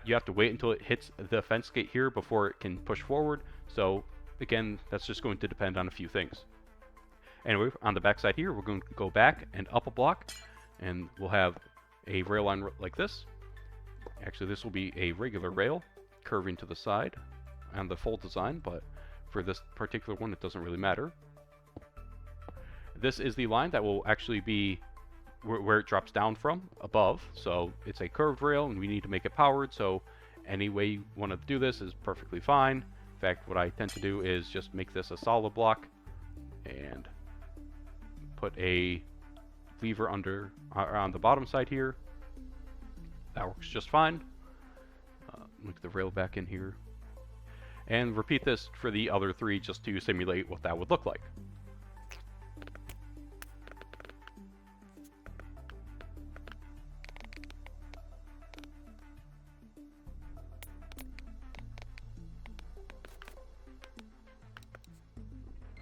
Speaker 2: you have to wait until it hits the fence gate here before it can push forward. So again, that's just going to depend on a few things. Anyway, on the back side here, we're going to go back and up a block, and we'll have a rail line like this. Actually, this will be a regular rail curving to the side on the full design, but for this particular one, it doesn't really matter. This is the line that will actually be where it drops down from above. So it's a curved rail, and we need to make it powered. So any way you want to do this is perfectly fine. In fact, what I tend to do is just make this a solid block and put a lever under on the bottom side here. That works just fine. Move the rail back in here, and repeat this for the other three just to simulate what that would look like.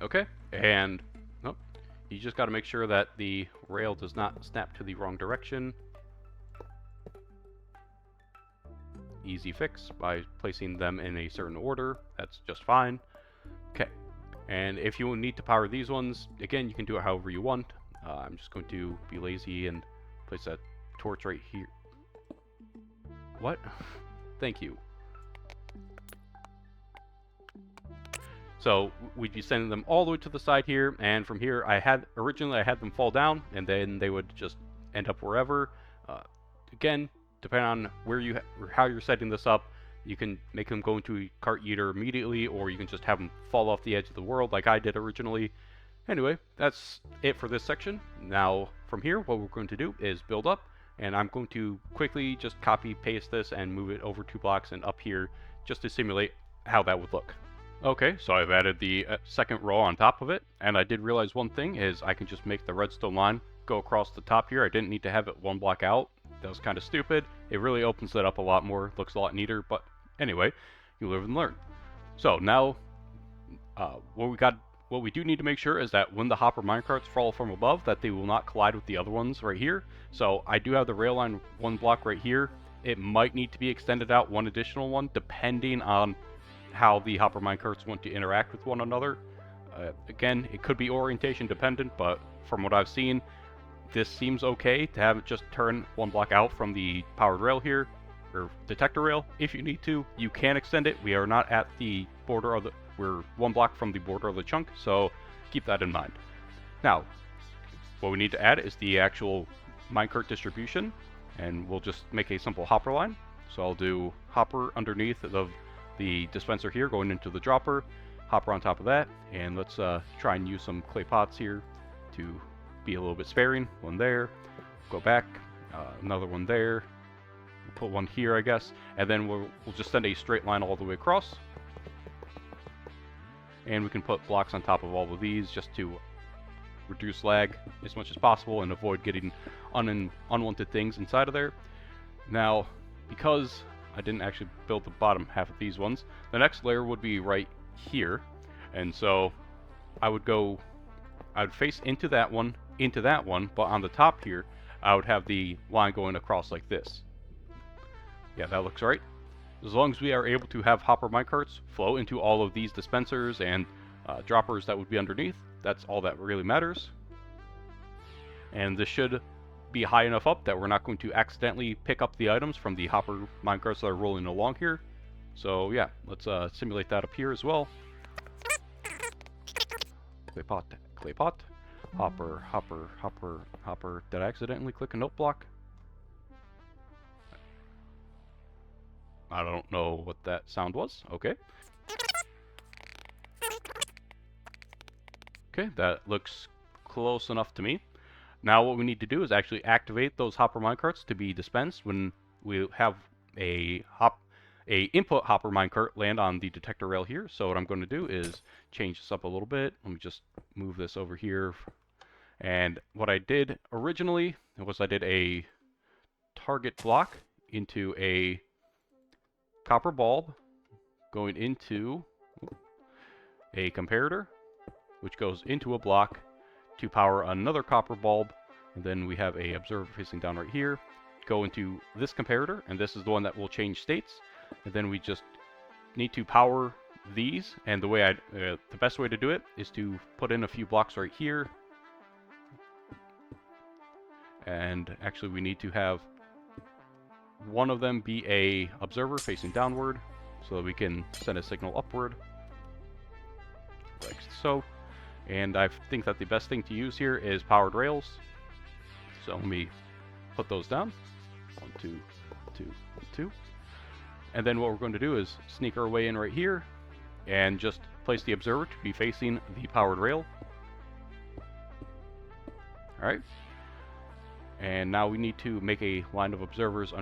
Speaker 2: Okay, and nope, you just got to make sure that the rail does not snap to the wrong direction. Easy fix by placing them in a certain order. That's just fine. Okay, and if you need to power these ones, again, you can do it however you want. I'm just going to be lazy and place that torch right here. What? Thank you. So we'd be sending them all the way to the side here, and from here originally I had them fall down, and then they would just end up wherever. Again, depending on how you're setting this up, you can make them go into a cart eater immediately, or you can just have them fall off the edge of the world like I did originally. Anyway, that's it for this section. Now from here, what we're going to do is build up, and I'm going to quickly just copy paste this and move it over 2 blocks and up here just to simulate how that would look. Okay, so I've added the second row on top of it, and I did realize one thing is I can just make the redstone line go across the top here. I didn't need to have it 1 block out. That was kind of stupid. It really opens it up a lot more, looks a lot neater, but anyway, you live and learn. So now, what we do need to make sure is that when the hopper minecarts fall from above, that they will not collide with the other ones right here. So I do have the rail line 1 block right here. It might need to be extended out 1 additional one, depending on how the hopper minecarts want to interact with one another. Again, it could be orientation dependent, but from what I've seen, this seems okay to have it just turn 1 block out from the powered rail here, or detector rail. If you need to, you can extend it. We are not at the border of we're 1 block from the border of the chunk, so keep that in mind. Now, what we need to add is the actual minecart distribution, and we'll just make a simple hopper line. So I'll do hopper underneath the dispenser here going into the dropper, hopper on top of that, and let's try and use some clay pots here to be a little bit sparing. 1 there, go back, another 1 there, we'll put 1 here I guess, and then we'll just send a straight line all the way across, and we can put blocks on top of all of these just to reduce lag as much as possible and avoid getting unwanted things inside of there. Now, because I didn't actually build the bottom half of these ones, the next layer would be right here, and so I would face into that one, but on the top here, I would have the line going across like this. Yeah, that looks right. as long as we are able to have hopper minecarts flow into all of these dispensers and droppers that would be underneath, that's all that really matters. And this should be high enough up that we're not going to accidentally pick up the items from the hopper minecarts that are rolling along here. So yeah, let's simulate that up here as well. Clay pot, hopper, hopper, hopper, hopper. Did I accidentally click a note block? I don't know what that sound was. Okay. Okay, that looks close enough to me. Now what we need to do is actually activate those hopper minecarts to be dispensed when we have a input hopper minecart land on the detector rail here. So what I'm going to do is change this up a little bit. Let me just move this over here. And what I did originally was I did a target block into a copper bulb going into a comparator, which goes into a block to power another copper bulb, and then we have a observer facing down right here, go into this comparator, and this is the one that will change states, and then we just need to power these, and the best way to do it is to put in a few blocks right here, and actually we need to have one of them be a observer facing downward so that we can send a signal upward like so. And I think that the best thing to use here is powered rails. So let me put those down. 1, 2, 2, 2. And then what we're going to do is sneak our way in right here and just place the observer to be facing the powered rail. Alright. And now we need to make a line of observers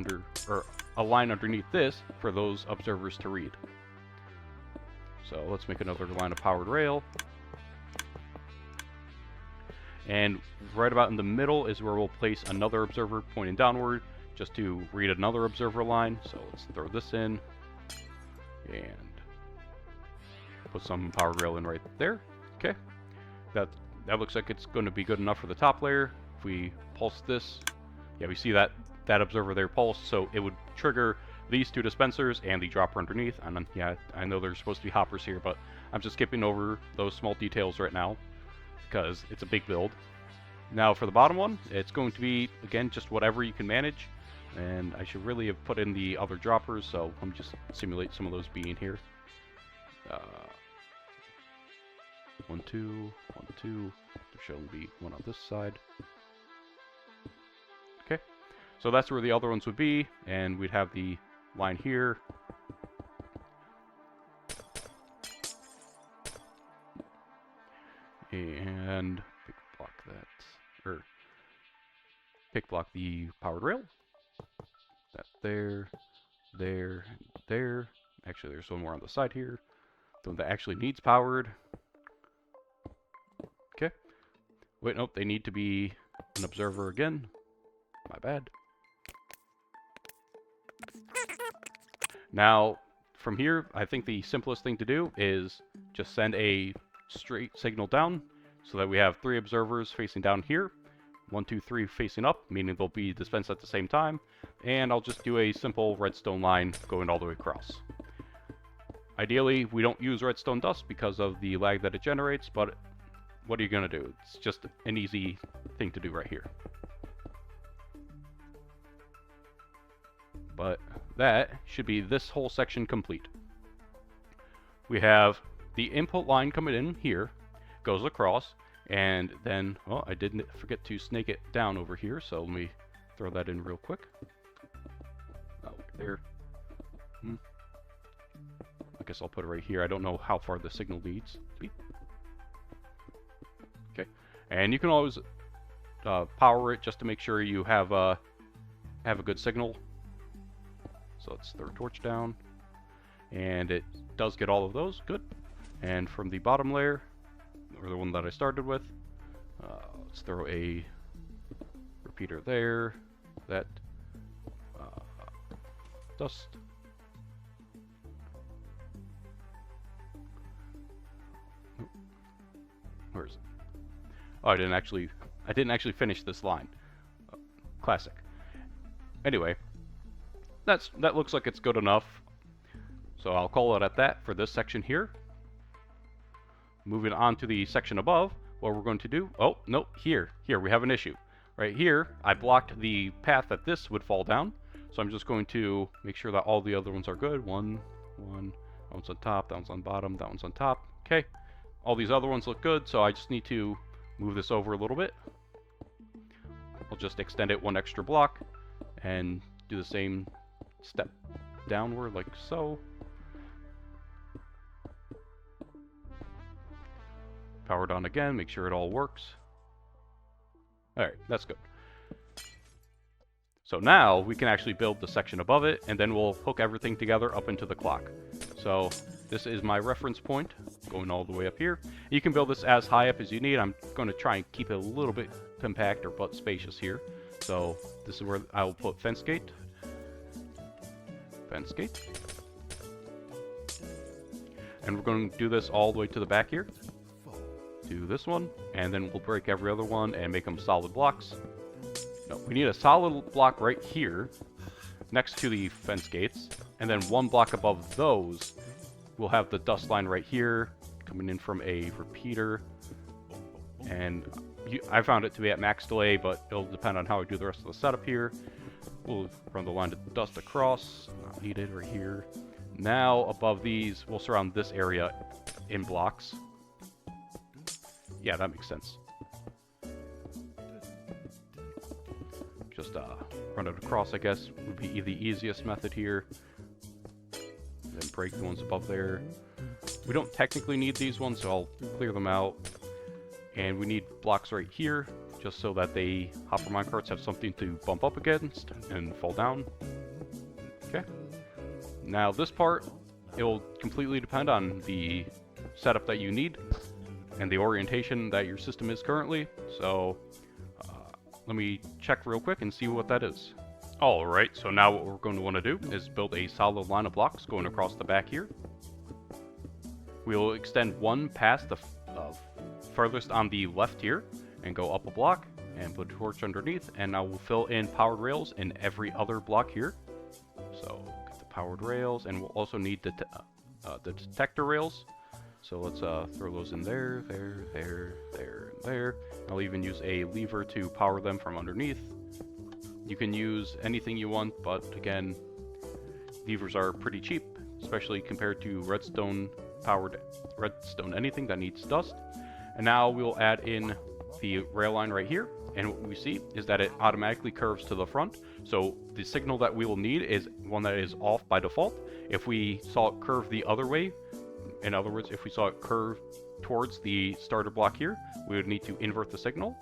Speaker 2: a line underneath this for those observers to read. So let's make another line of powered rail. And right about in the middle is where we'll place another observer pointing downward just to read another observer line. So let's throw this in and put some power rail in right there. Okay, that looks like it's going to be good enough for the top layer. If we pulse this, yeah, we see that observer there pulse, so it would trigger these two dispensers and the dropper underneath. And yeah, I know there's supposed to be hoppers here, but I'm just skipping over those small details right now because it's a big build. Now for the bottom one, it's going to be, again, just whatever you can manage. And I should really have put in the other droppers, so let me just simulate some of those being here. 1, 2, 1, 2. There should only be one on this side. Okay, so that's where the other ones would be, and we'd have the line here. And pick block that, or pick block the powered rail. That there, there, there. Actually, there's one more on the side here. The one that actually needs powered. Okay. Wait, nope, they need to be an observer again. My bad. Now, from here, I think the simplest thing to do is just send a straight signal down so that we have 3 observers facing down here. 1, 2, 3 facing up, meaning they'll be dispensed at the same time. And I'll just do a simple redstone line going all the way across. Ideally, we don't use redstone dust because of the lag that it generates, but what are you going to do? It's just an easy thing to do right here. But that should be this whole section complete. We have the input line coming in here, goes across, and then, well, I didn't forget to snake it down over here, so let me throw that in real quick. Oh, there. I guess I'll put it right here. I don't know how far the signal needs to be. Okay, and you can always power it just to make sure you have a good signal. So let's throw a torch down, and it does get all of those. Good. And from the bottom layer, or the one that I started with, let's throw a repeater there. That dust. Where is it? Oh, I didn't actually finish this line. Classic. Anyway, that looks like it's good enough. So I'll call it at that for this section here. Moving on to the section above, what we're going to do, oh, no, here we have an issue. Right here, I blocked the path that this would fall down, so I'm just going to make sure that all the other ones are good. One, that one's on top, that one's on bottom, that one's on top. Okay, all these other ones look good, so I just need to move this over a little bit. I'll just extend it one extra block and do the same step downward like so. Powered on again, make sure it all works. Alright, that's good. So now we can actually build the section above it, and then we'll hook everything together up into the clock. So this is my reference point, going all the way up here. You can build this as high up as you need. I'm going to try and keep it a little bit compact but spacious here. So this is where I will put fence gate. Fence gate. And we're going to do this all the way to the back here. Do this one, and then we'll break every other one and make them solid blocks. No, we need a solid block right here next to the fence gates, and then one block above those we'll have the dust line right here coming in from a repeater. And I found it to be at max delay, but it'll depend on how I do the rest of the setup here. We'll run the line of dust across, not needed right here. Now above these we'll surround this area in blocks. Yeah, that makes sense. Just run it across, I guess, would be the easiest method here. Then break the ones above there. We don't technically need these ones, so I'll clear them out. And we need blocks right here, just so that the hopper minecarts have something to bump up against and fall down. Okay. Now this part, it will completely depend on the setup that you need and the orientation that your system is currently. So let me check real quick and see what that is. Alright, so now what we're going to want to do is build a solid line of blocks going across the back here. We will extend one past the furthest on the left here and go up a block and put a torch underneath, and I will fill in powered rails in every other block here. So get the powered rails, and we'll also need the detector rails. So let's throw those in there, there. I'll even use a lever to power them from underneath. You can use anything you want, but again, levers are pretty cheap, especially compared to redstone anything that needs dust. And now we'll add in the rail line right here, and what we see is that it automatically curves to the front. So the signal that we will need is one that is off by default. If we saw it curve the other way, in other words, if we saw it curve towards the starter block here, we would need to invert the signal,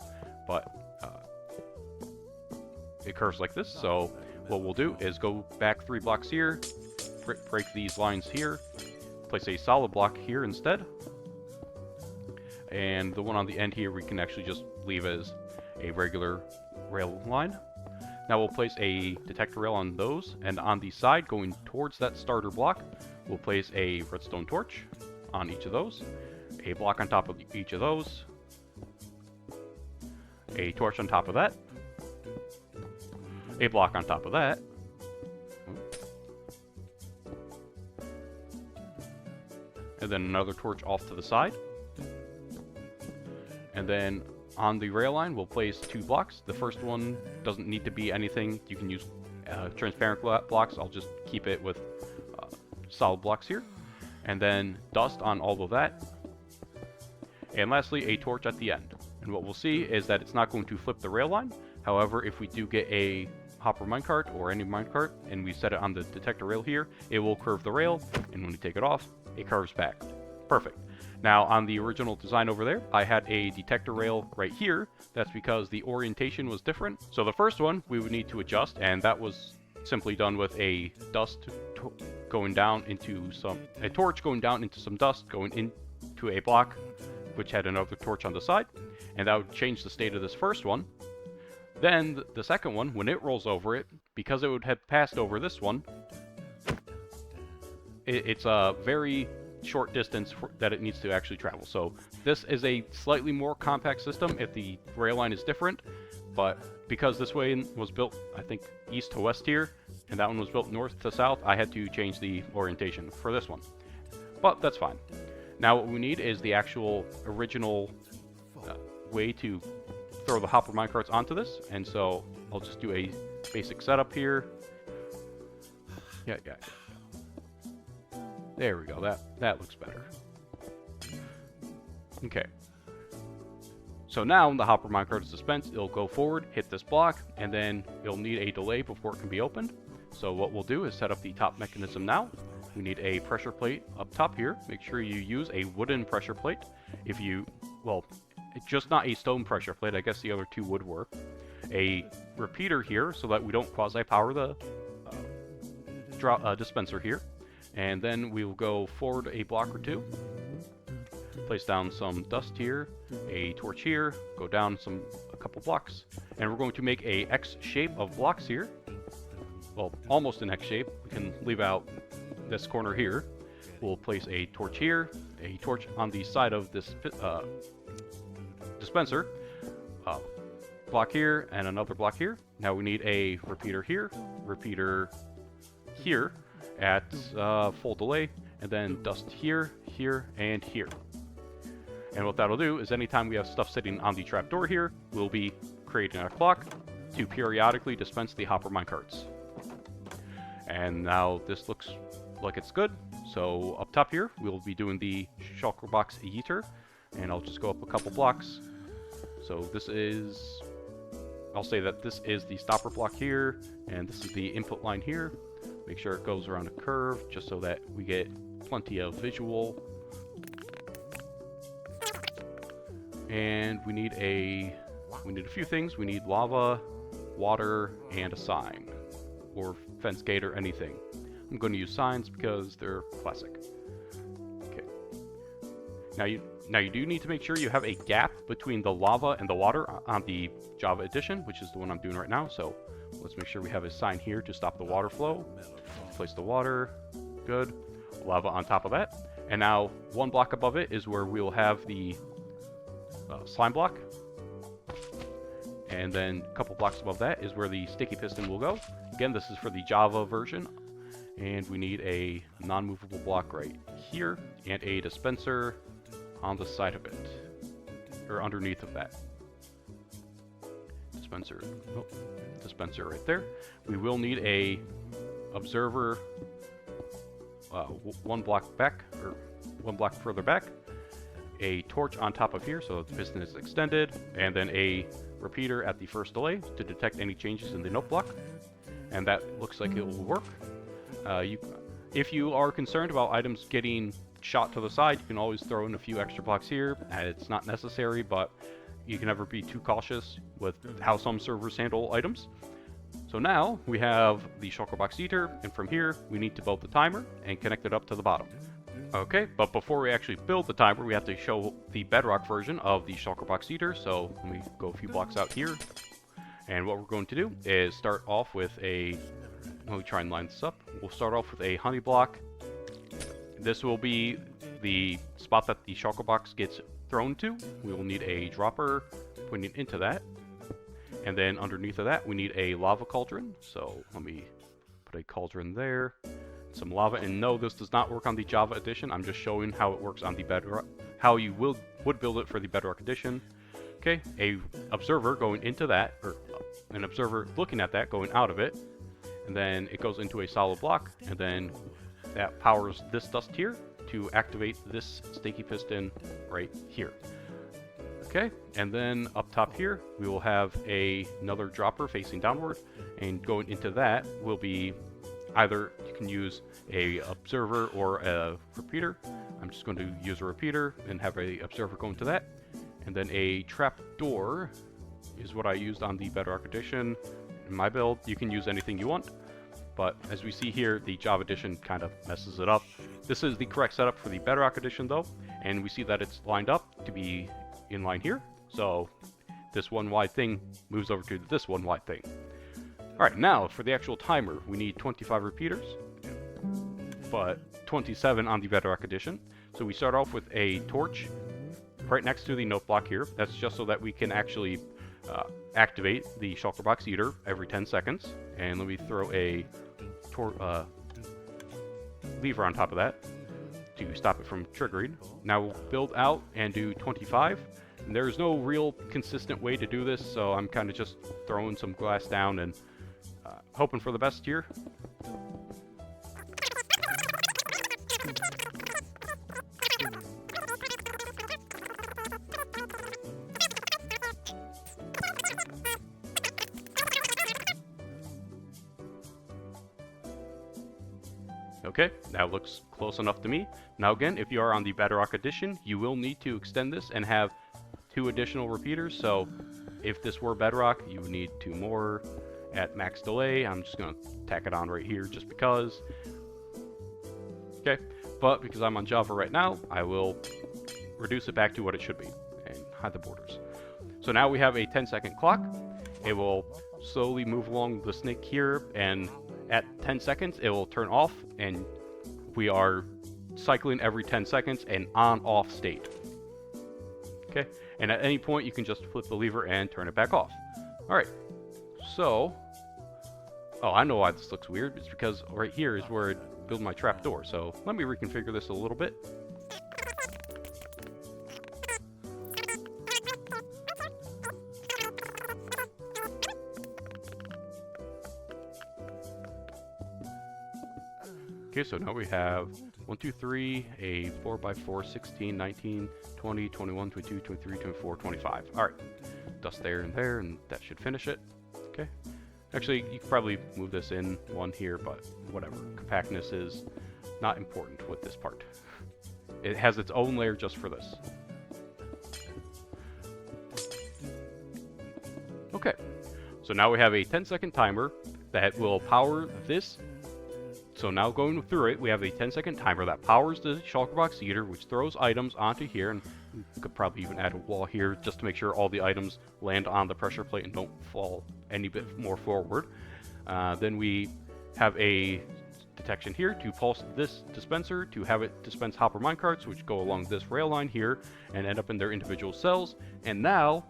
Speaker 2: but it curves like this. So what we'll do is go back 3 blocks here, break these lines here, place a solid block here instead, and the one on the end here we can actually just leave as a regular rail line. Now we'll place a detector rail on those, and on the side going towards that starter block, we'll place a redstone torch on each of those, a block on top of each of those, a torch on top of that, a block on top of that, and then another torch off to the side. And then on the rail line, we'll place 2 blocks. The first one doesn't need to be anything. You can use transparent blocks. I'll just keep it with solid blocks here. And then dust on all of that. And lastly, a torch at the end. And what we'll see is that it's not going to flip the rail line. However, if we do get a hopper minecart or any minecart and we set it on the detector rail here, it will curve the rail, and when you take it off, it curves back. Perfect. Now on the original design over there, I had a detector rail right here. That's because the orientation was different. So the first one we would need to adjust, and that was simply done with a torch going down into some dust going into a block which had another torch on the side, and that would change the state of this first one. Then the second one, when it rolls over it, because it would have passed over this one, it's a very short distance that it needs to actually travel. So this is a slightly more compact system if the rail line is different, but because this way was built, I think, east to west here, and that one was built north to south, I had to change the orientation for this one. But that's fine. Now what we need is the actual original way to throw the hopper minecarts onto this, and so I'll just do a basic setup here. Yeah. There we go, that looks better. Okay. So now the hopper minecart is dispensed, it'll go forward, hit this block, and then it'll need a delay before it can be opened. So what we'll do is set up the top mechanism now. We need a pressure plate up top here. Make sure you use a wooden pressure plate. If you, well, it's just not a stone pressure plate, I guess the other two would work. A repeater here so that we don't quasi-power the dispenser here. And then we will go forward a block or two. Place down some dust here, a torch here, go down a couple blocks, and we're going to make a X shape of blocks here. Well, almost an X shape. We can leave out this corner here. We'll place a torch here, a torch on the side of this dispenser, block here, and another block here. Now we need a repeater here at full delay, and then dust here, here, and here. And what that'll do is anytime we have stuff sitting on the trapdoor here, we'll be creating a clock to periodically dispense the hopper minecarts. And now this looks like it's good. So up top here, we'll be doing the shulker box yeeter, and I'll just go up a couple blocks. So this is, I'll say that this is the stopper block here, and this is the input line here. Make sure it goes around a curve, just so that we get plenty of visual. And we need a few things. We need lava, water, and a sign, or fence gate, or anything. I'm going to use signs because they're classic. Okay. Now you do need to make sure you have a gap between the lava and the water on the Java edition, which is the one I'm doing right now. So let's make sure we have a sign here to stop the water flow. Place the water. Good. Lava on top of that. And now one block above it is where we'll have the slime block, and then a couple blocks above that is where the sticky piston will go. Again, this is for the Java version, and we need a non-movable block right here and a dispenser on the side of it, or underneath of that. Dispenser right there. We will need a observer one block back, or one block further back. A torch on top of here so the piston is extended, and then a repeater at the first delay to detect any changes in the note block, and that looks like it will work. If you are concerned about items getting shot to the side, you can always throw in a few extra blocks here. It's not necessary, but you can never be too cautious with how some servers handle items. So now we have the shulker box heater, and from here we need to build the timer and connect it up to the bottom. Okay, but before we actually build the timer, we have to show the Bedrock version of the shulker box heater. So let me go a few blocks out here. And what we're going to do is start off with a, let me try and line this up. We'll start off with a honey block. This will be the spot that the shulker box gets thrown to. We will need a dropper pointing into that. And then underneath of that, we need a lava cauldron. So let me put a cauldron there. Some lava, and no, this does not work on the Java edition. I'm just showing how it works on the Bedrock, how you would build it for the Bedrock edition. Okay, a observer going into that, or an observer looking at that going out of it, and then it goes into a solid block, and then that powers this dust here to activate this sticky piston right here. Okay, and then up top here we will have another dropper facing downward, and going into that will be either you can use a observer or a repeater. I'm just going to use a repeater and have a observer go into that. And then a trap door is what I used on the Bedrock edition. In my build, you can use anything you want, but as we see here, the Java edition kind of messes it up. This is the correct setup for the Bedrock edition though, and we see that it's lined up to be in line here. So this one wide thing moves over to this one wide thing. Alright, now for the actual timer, we need 25 repeaters, but 27 on the Bedrock edition. So we start off with a torch right next to the note block here. That's just so that we can actually activate the shulker box eater every 10 seconds. And let me throw a lever on top of that to stop it from triggering. Now we'll build out and do 25. And there's no real consistent way to do this, so I'm kind of just throwing some glass down and hoping for the best here. Okay, that looks close enough to me. Now again, if you are on the Bedrock edition, you will need to extend this and have 2 additional repeaters. So if this were Bedrock, you would need 2 more at max delay. I'm just going to tack it on right here just because. Okay, but because I'm on Java right now, I will reduce it back to what it should be and hide the borders. So now we have a 10-second clock. It will slowly move along the snake here, and at 10 seconds, it will turn off, and we are cycling every 10 seconds an on-off state. Okay, and at any point, you can just flip the lever and turn it back off. Alright, so... Oh, I know why this looks weird. It's because right here is where I build my trapdoor. So let me reconfigure this a little bit. Okay, so now we have 1, 2, 3, a 4x4, 16, 19, 20, 21, 22, 23, 24, 25. Alright, dust there, and that should finish it. Okay. Actually, you could probably move this in one here, but whatever. Compactness is not important with this part. It has its own layer just for this. Okay, so now we have a 10-second timer that will power this. So now going through it, we have a 10-second timer that powers the shulker box eater, which throws items onto here, and we could probably even add a wall here just to make sure all the items land on the pressure plate and don't fall any bit more forward. Then we have a detection here to pulse this dispenser to have it dispense hopper minecarts, which go along this rail line here and end up in their individual cells. And now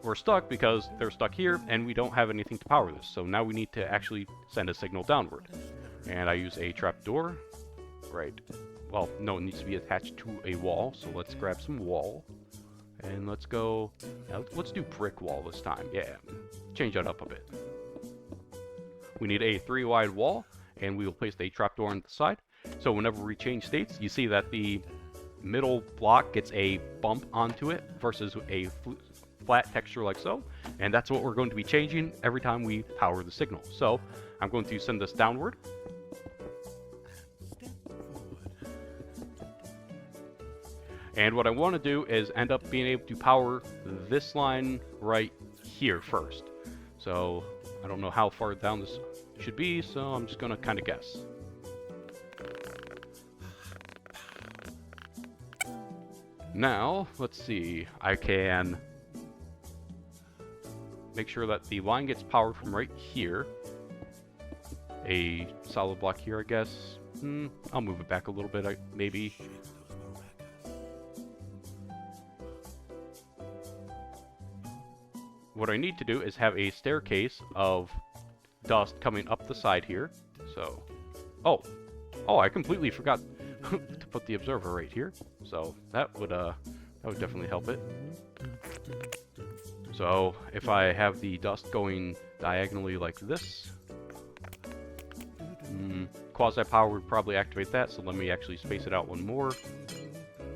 Speaker 2: we're stuck because they're stuck here and we don't have anything to power this. So now we need to actually send a signal downward. And I use a trapdoor. Right. Well, no, it needs to be attached to a wall. So let's grab some wall. And let's go... let's do brick wall this time. Yeah. Change that up a bit. We need a 3-wide wall. And we will place a trapdoor on the side. So whenever we change states, you see that the middle block gets a bump onto it versus a flat texture like so. And that's what we're going to be changing every time we power the signal. So I'm going to send this downward. And what I want to do is end up being able to power this line right here first. So I don't know how far down this should be, so I'm just going to kind of guess. Now, let's see. I can make sure that the line gets powered from right here. A solid block here, I guess. I'll move it back a little bit, maybe. What I need to do is have a staircase of dust coming up the side here. So, oh, I completely forgot to put the observer right here. So that would definitely help it. So if I have the dust going diagonally like this, quasi power would probably activate that. So let me actually space it out one more.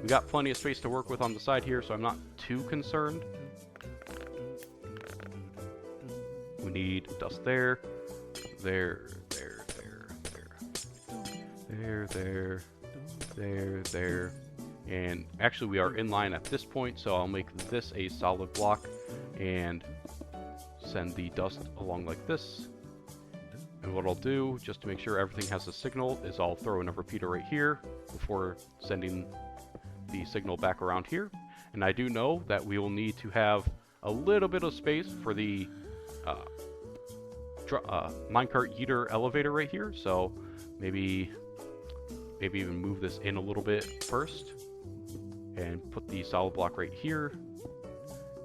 Speaker 2: We got plenty of space to work with on the side here, so I'm not too concerned. We need dust there, there, and actually we are in line at this point, so I'll make this a solid block and send the dust along like this. And what I'll do, just to make sure everything has a signal, is I'll throw in a repeater right here before sending the signal back around here. And I do know that we will need to have a little bit of space for the minecart yeeter elevator right here, so maybe even move this in a little bit first and put the solid block right here,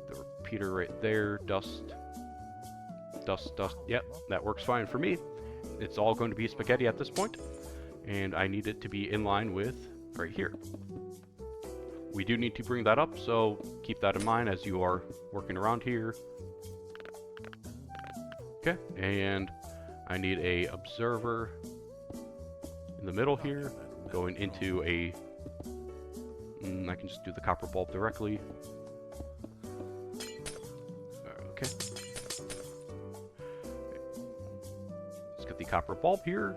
Speaker 2: the repeater right there. Dust. Yep, that works fine for me. It's all going to be spaghetti at this point, and I need it to be in line with right here. We do need to bring that up, so keep that in mind as you are working around here. Okay, and I need a observer in the middle here, going into a... I can just do the copper bulb directly. Okay. Let's get the copper bulb here.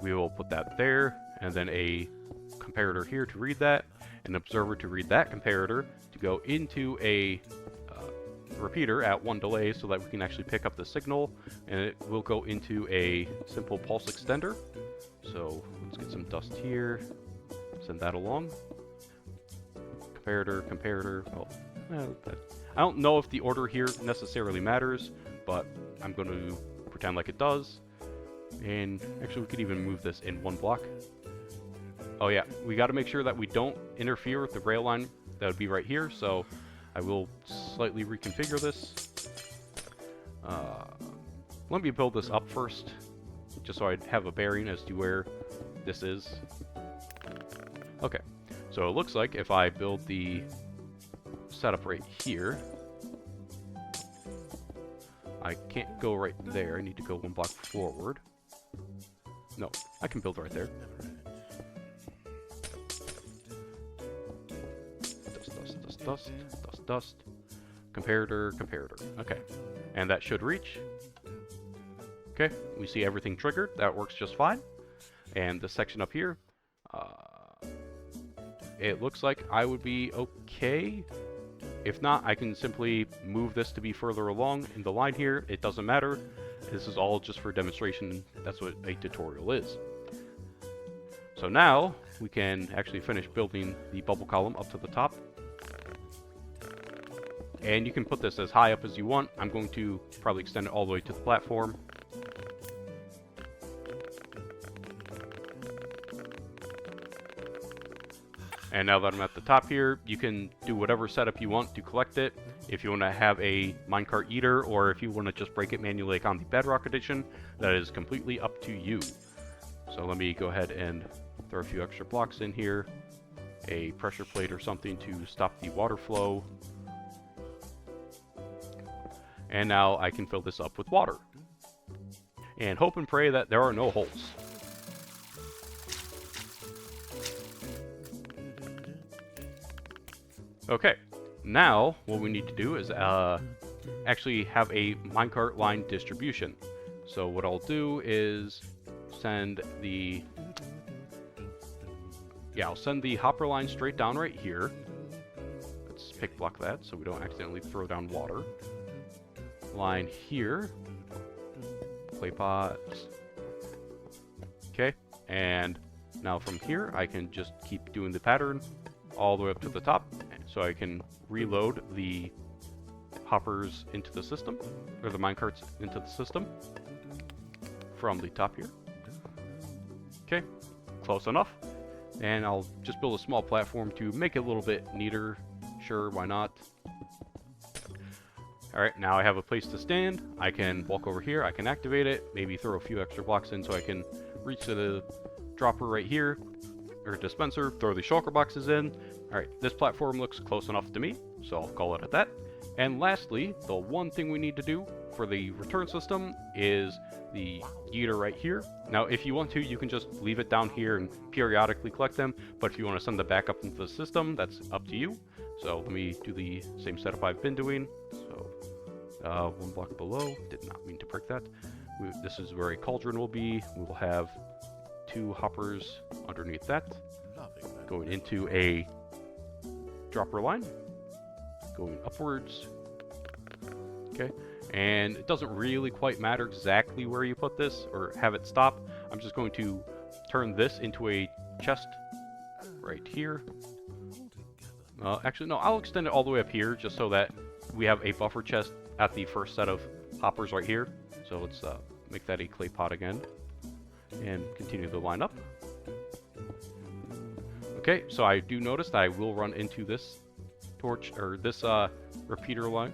Speaker 2: We will put that there, and then a comparator here to read that, an observer to read that comparator, to go into a repeater at 1 delay so that we can actually pick up the signal, and it will go into a simple pulse extender. So let's get some dust here, send that along. Comparator. Oh, I don't know if the order here necessarily matters, but I'm going to pretend like it does. And actually, we could even move this in 1 block. Oh yeah, we got to make sure that we don't interfere with the rail line that would be right here, so I will slightly reconfigure this. Let me build this up first, just so I have a bearing as to where this is. Okay, so it looks like if I build the setup right here, I can't go right there. I need to go 1 block forward. No, I can build right there. Dust. Comparator. Okay, and that should reach. Okay, we see everything triggered. That works just fine. And this section up here, it looks like I would be okay. If not, I can simply move this to be further along in the line here. It doesn't matter. This is all just for demonstration. That's what a tutorial is. So now we can actually finish building the bubble column up to the top. And you can put this as high up as you want. I'm going to probably extend it all the way to the platform. And now that I'm at the top here, you can do whatever setup you want to collect it. If you want to have a minecart eater, or if you want to just break it manually like on the Bedrock edition, that is completely up to you. So let me go ahead and throw a few extra blocks in here. A pressure plate or something to stop the water flow. And now I can fill this up with water. And hope and pray that there are no holes. Okay, now what we need to do is actually have a minecart line distribution. So what I'll do is send the... Yeah, I'll send the hopper line straight down right here. Let's pick block that so we don't accidentally throw down water. Line here. Clay pots. Okay, and now from here I can just keep doing the pattern all the way up to the top, so I can reload the hoppers into the system, or the minecarts into the system from the top here. Okay, close enough. And I'll just build a small platform to make it a little bit neater. Sure, why not? Alright, now I have a place to stand. I can walk over here, I can activate it, maybe throw a few extra blocks in so I can reach to the dropper right here, or dispenser, throw the shulker boxes in. Alright, this platform looks close enough to me, so I'll call it at that. And lastly, the one thing we need to do for the return system is the eater right here. Now, if you want to, you can just leave it down here and periodically collect them, but if you want to send them back up into the system, that's up to you. So let me do the same setup I've been doing. So 1 block below, did not mean to break that. This is where a cauldron will be. We will have 2 hoppers underneath that, going into a dropper line, going upwards. Okay, and it doesn't really quite matter exactly where you put this or have it stop. I'm just going to turn this into a chest right here. Actually, no, I'll extend it all the way up here just so that we have a buffer chest at the first set of hoppers right here. So let's make that a clay pot again and continue the line up. Okay, so I do notice that I will run into this torch, or this repeater line,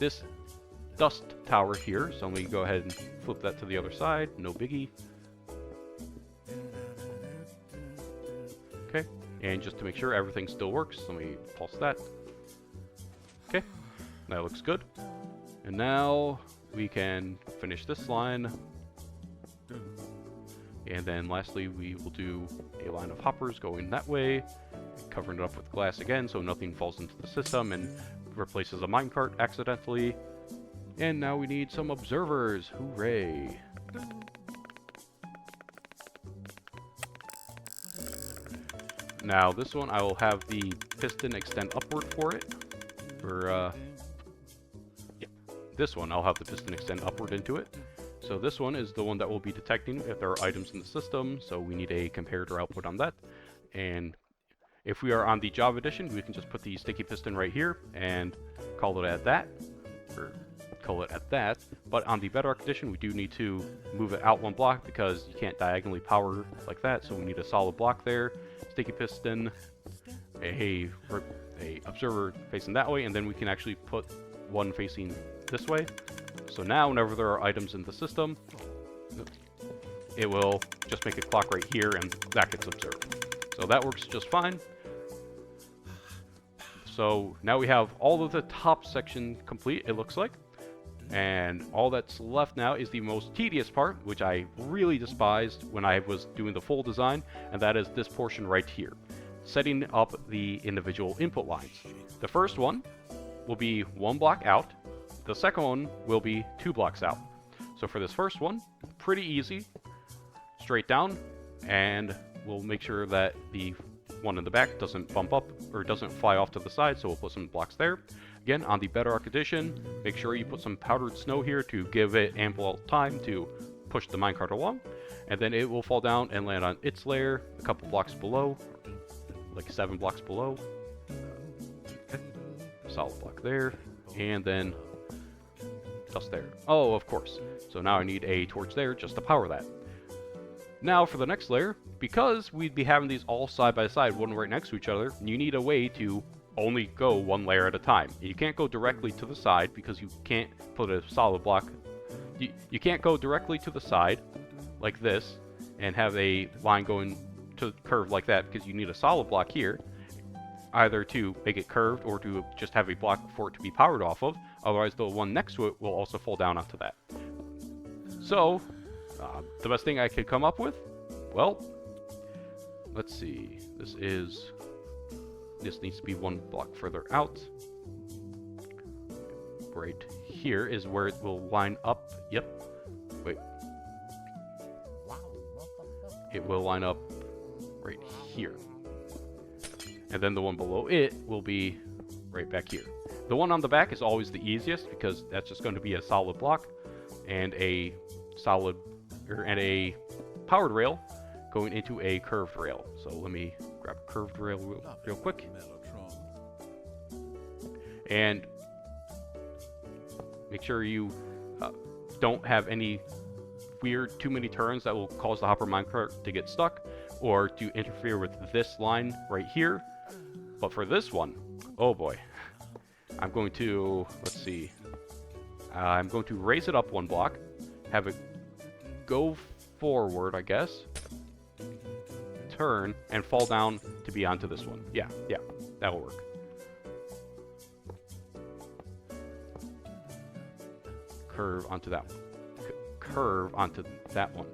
Speaker 2: this dust tower here. So let me go ahead and flip that to the other side. No biggie. Okay, and just to make sure everything still works, let me pulse that. Okay, that looks good. And now we can finish this line. And then lastly, we will do a line of hoppers going that way, covering it up with glass again so nothing falls into the system and replaces a minecart accidentally. And now we need some observers. Hooray! Now this one, I will have the piston extend upward for it. This one, I'll have the piston extend upward into it. So this one is the one that will be detecting if there are items in the system, so we need a comparator output on that. And if we are on the Java edition, we can just put the sticky piston right here and call it at that, or call it at that. But on the Bedrock edition, we do need to move it out one block because you can't diagonally power like that, so we need a solid block there. Sticky piston, a observer facing that way, and then we can actually put one facing this way. So now whenever there are items in the system, it will just make a clock right here and that gets observed. So that works just fine. So now we have all of the top section complete, it looks like. And all that's left now is the most tedious part, which I really despised when I was doing the full design, and that is this portion right here. Setting up the individual input lines. The first one will be one block out. The second one will be 2 blocks out. So for this first one, pretty easy. Straight down, and we'll make sure that the one in the back doesn't bump up or doesn't fly off to the side, so we'll put some blocks there. Again, on the Bedrock edition, make sure you put some powdered snow here to give it ample time to push the minecart along, and then it will fall down and land on its layer a couple blocks below, like 7 blocks below. Okay. Solid block there, and then dust there. Oh, of course. So now I need a torch there just to power that. Now for the next layer, because we'd be having these all side by side, one right next to each other, you need a way to only go one layer at a time. You can't go directly to the side because you can't put a solid block. You can't go directly to the side like this and have a line going to curve like that because you need a solid block here, either to make it curved or to just have a block for it to be powered off of. Otherwise, the one next to it will also fall down onto that. So, the best thing I could come up with, well, let's see. This needs to be 1 block further out. Right here is where it will line up. Yep. Wait. It will line up right here. And then the one below it will be right back here. The one on the back is always the easiest because that's just going to be a solid block and a powered rail going into a curved rail. So let me grab a curved rail real quick. And make sure you don't have any weird too many turns that will cause the hopper minecart to get stuck or to interfere with this line right here. But for this one, oh boy, I'm going to, let's see, I'm going to raise it up 1 block, have it go forward, I guess, turn, and fall down to be onto this one. Yeah, that'll work. Curve onto that one. Curve onto that one.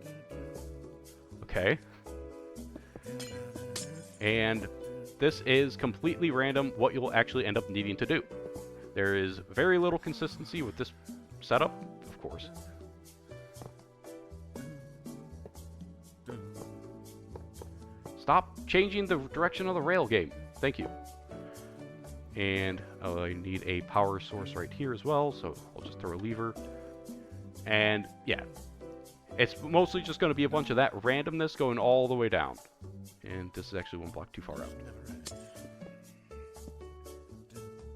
Speaker 2: Okay. And this is completely random what you'll actually end up needing to do. There is very little consistency with this setup, of course. Stop changing the direction of the rail game. Thank you. And I need a power source right here as well, so I'll just throw a lever. And yeah, it's mostly just going to be a bunch of that randomness going all the way down. And this is actually 1 block too far out.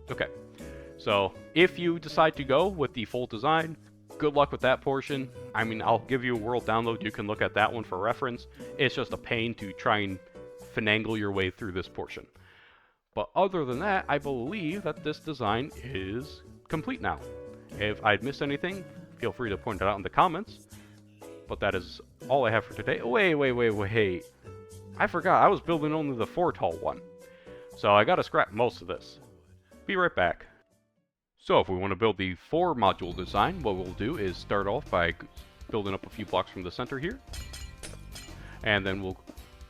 Speaker 2: Okay, so if you decide to go with the full design, good luck with that portion. I mean, I'll give you a world download. You can look at that one for reference. It's just a pain to try and finagle your way through this portion. But other than that, I believe that this design is complete now. If I'd missed anything, feel free to point it out in the comments. But that is all I have for today. Oh, wait. I forgot, I was building only the 4 tall one. So I gotta scrap most of this. Be right back. So if we want to build the 4 module design, what we'll do is start off by building up a few blocks from the center here. And then we'll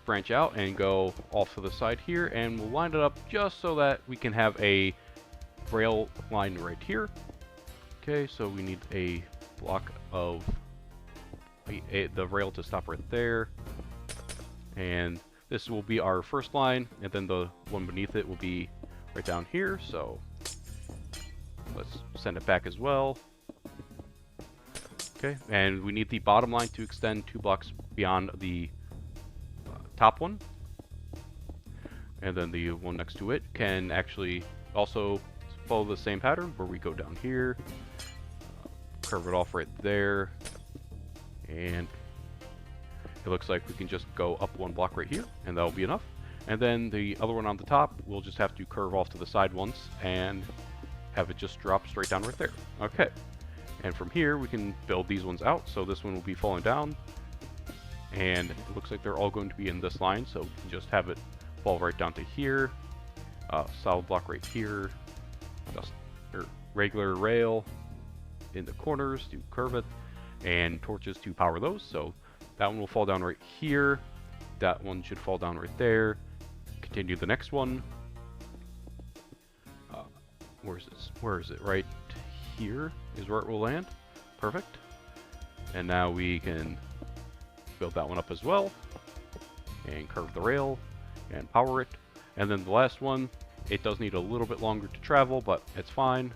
Speaker 2: branch out and go off to the side here, and we'll line it up just so that we can have a rail line right here. Okay, so we need a block of the rail to stop right there. And this will be our first line, and then the one beneath it will be right down here, so let's send it back as well. Okay, and we need the bottom line to extend 2 blocks beyond the top one. And then the one next to it can actually also follow the same pattern, where we go down here, curve it off right there, and it looks like we can just go up 1 block right here, and that'll be enough. And then the other one on the top, we'll just have to curve off to the side once and have it just drop straight down right there. Okay, and from here we can build these ones out. So this one will be falling down, and it looks like they're all going to be in this line, so we can just have it fall right down to here. Solid block right here, just regular rail in the corners to curve it, and torches to power those. So that one will fall down right here, that one should fall down right there. Continue the next one. Where is it? Right here is where it will land. Perfect. And now we can build that one up as well, and curve the rail and power it. And then the last one, it does need a little bit longer to travel, but it's fine.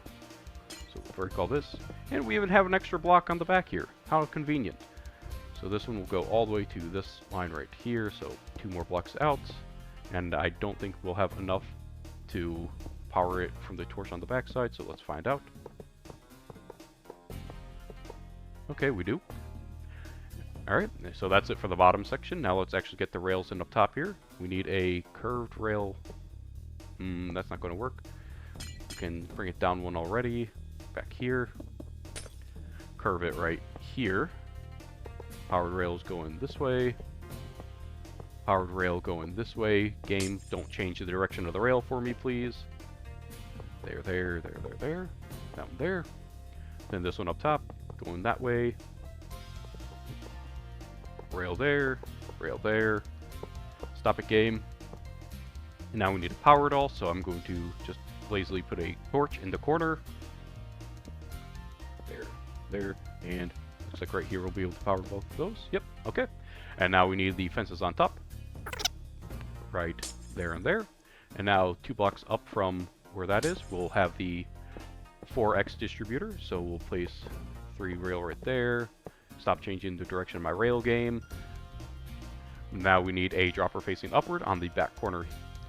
Speaker 2: So we'll break all this, and we even have an extra block on the back here. How convenient. So this one will go all the way to this line right here, so 2 more blocks out, and I don't think we'll have enough to power it from the torch on the back side, so let's find out. Okay, we do. Alright, so that's it for the bottom section. Now let's actually get the rails in up top here. We need a curved rail. That's not going to work. We can bring it down 1 already. Back here. Curve it right here. Powered rails going this way. Powered rail going this way. Game, don't change the direction of the rail for me, please. There. Down there. Then this one up top, going that way. Rail there. Stop it, game. And now we need to power it all, so I'm going to just lazily put a torch in the corner. There, and looks like right here we'll be able to power both of those. Yep, okay. And now we need the fences on top. Right there and there. And now 2 blocks up from where that is, we'll have the 4x distributor. So we'll place 3 rail right there. Stop changing the direction of my rail, game. Now we need a dropper facing upward on the back corner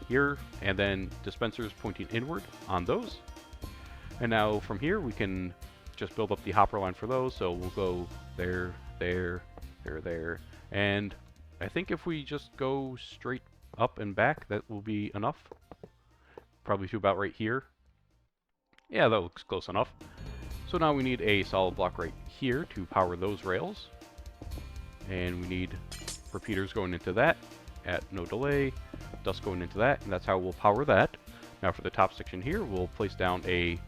Speaker 2: here, and then dispensers pointing inward on those. And now from here we can just build up the hopper line for those, so we'll go there, and I think if we just go straight up and back, that will be enough. Probably to about right here. Yeah, that looks close enough. So now we need a solid block right here to power those rails, and we need repeaters going into that at no delay, dust going into that, and that's how we'll power that. Now for the top section here, we'll place down a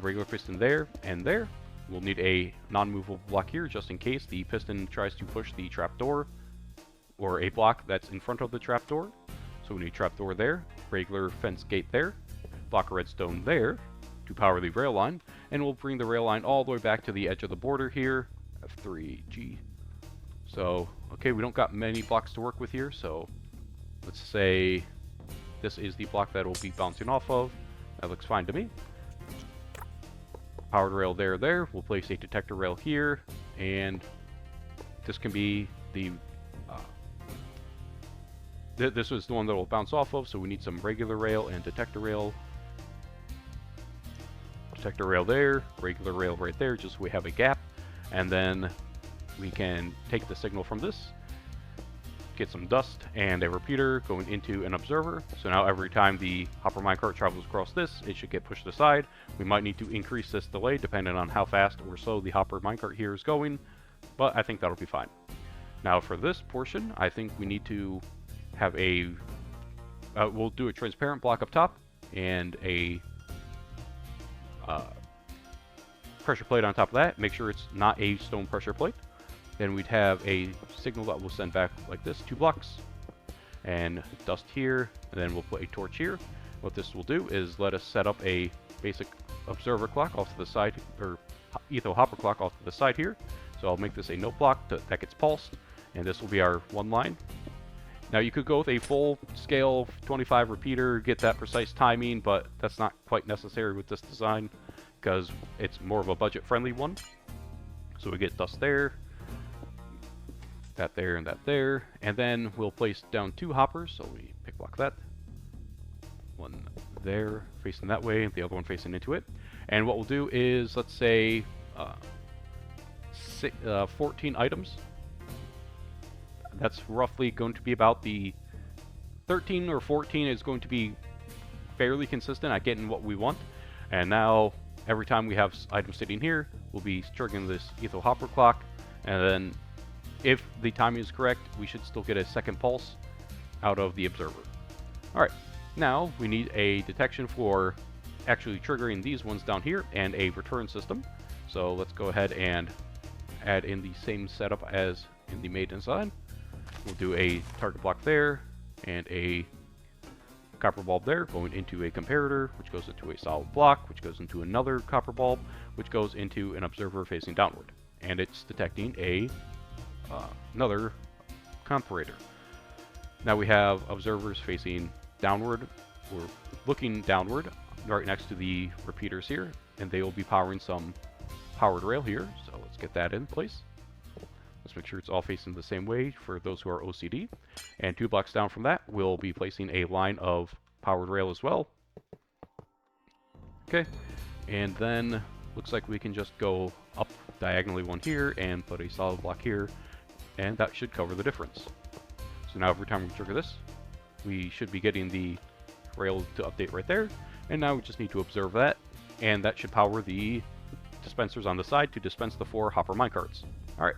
Speaker 2: regular piston there and there. We'll need a non-movable block here just in case the piston tries to push the trapdoor, or a block that's in front of the trapdoor. So we need trapdoor there, regular fence gate there, block of redstone there to power the rail line, and we'll bring the rail line all the way back to the edge of the border here. F3G. So, okay, we don't got many blocks to work with here, so let's say this is the block that will be bouncing off of. That looks fine to me. Powered rail there. We'll place a detector rail here, and this can be the this was the one that will bounce off of, so we need some regular rail and detector rail. Detector rail there, regular rail right there, just so we have a gap, and then we can take the signal from this, get some dust and a repeater going into an observer. So now every time the hopper minecart travels across this, it should get pushed aside. We might need to increase this delay depending on how fast or slow the hopper minecart here is going, but I think that'll be fine. Now for this portion, I think we need to have a, we'll do a transparent block up top and a pressure plate on top of that. Make sure it's not a stone pressure plate. Then we'd have a signal that will send back like this, 2 blocks, and dust here, and then we'll put a torch here. What this will do is let us set up a basic observer clock off to the side, or etho hopper clock off to the side here. So I'll make this a note block that gets pulsed, and this will be our one line. Now you could go with a full scale 25 repeater, get that precise timing, but that's not quite necessary with this design because it's more of a budget friendly one. So we get dust there, that there, and that there, and then we'll place down 2 hoppers. So we pick block that, one there facing that way, and the other one facing into it. And what we'll do is, let's say 14 items. That's roughly going to be about the 13 or 14 is going to be fairly consistent at getting what we want. And now every time we have items sitting here, we'll be triggering this etho hopper clock, and then if the timing is correct, we should still get a second pulse out of the observer. Alright, now we need a detection for actually triggering these ones down here and a return system. So let's go ahead and add in the same setup as in the main design. We'll do a target block there and a copper bulb there going into a comparator, which goes into a solid block, which goes into another copper bulb, which goes into an observer facing downward. And it's detecting a another comparator. Now we have observers facing downward, or looking downward, right next to the repeaters here, and they will be powering some powered rail here. So let's get that in place. Let's make sure it's all facing the same way for those who are OCD. And 2 blocks down from that, we'll be placing a line of powered rail as well. Okay, and then looks like we can just go up diagonally one here and put a solid block here, and that should cover the difference. So now every time we trigger this, we should be getting the rail to update right there, and now we just need to observe that, and that should power the dispensers on the side to dispense the 4 hopper minecarts. Alright,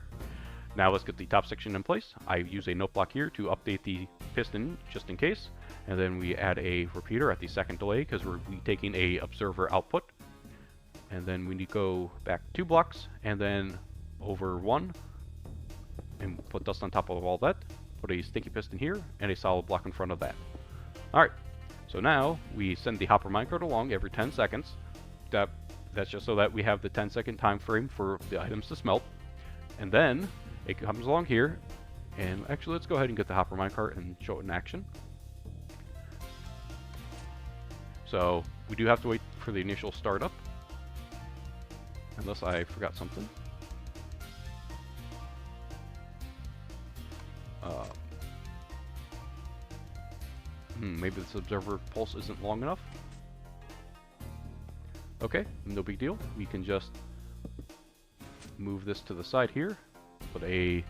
Speaker 2: now let's get the top section in place. I use a note block here to update the piston just in case, and then we add a repeater at the second delay because we're taking a observer output. And then we need to go back 2 blocks and then over 1 and put dust on top of all that. Put a stinky piston here and a solid block in front of that. Alright, so now we send the hopper minecart along every 10 seconds. That's just so that we have the 10-second time frame for the items to smelt. And then it comes along here, and actually let's go ahead and get the hopper minecart and show it in action. So we do have to wait for the initial startup, unless I forgot something. Maybe this observer pulse isn't long enough. Okay, no big deal. We can just move this to the side here. Put a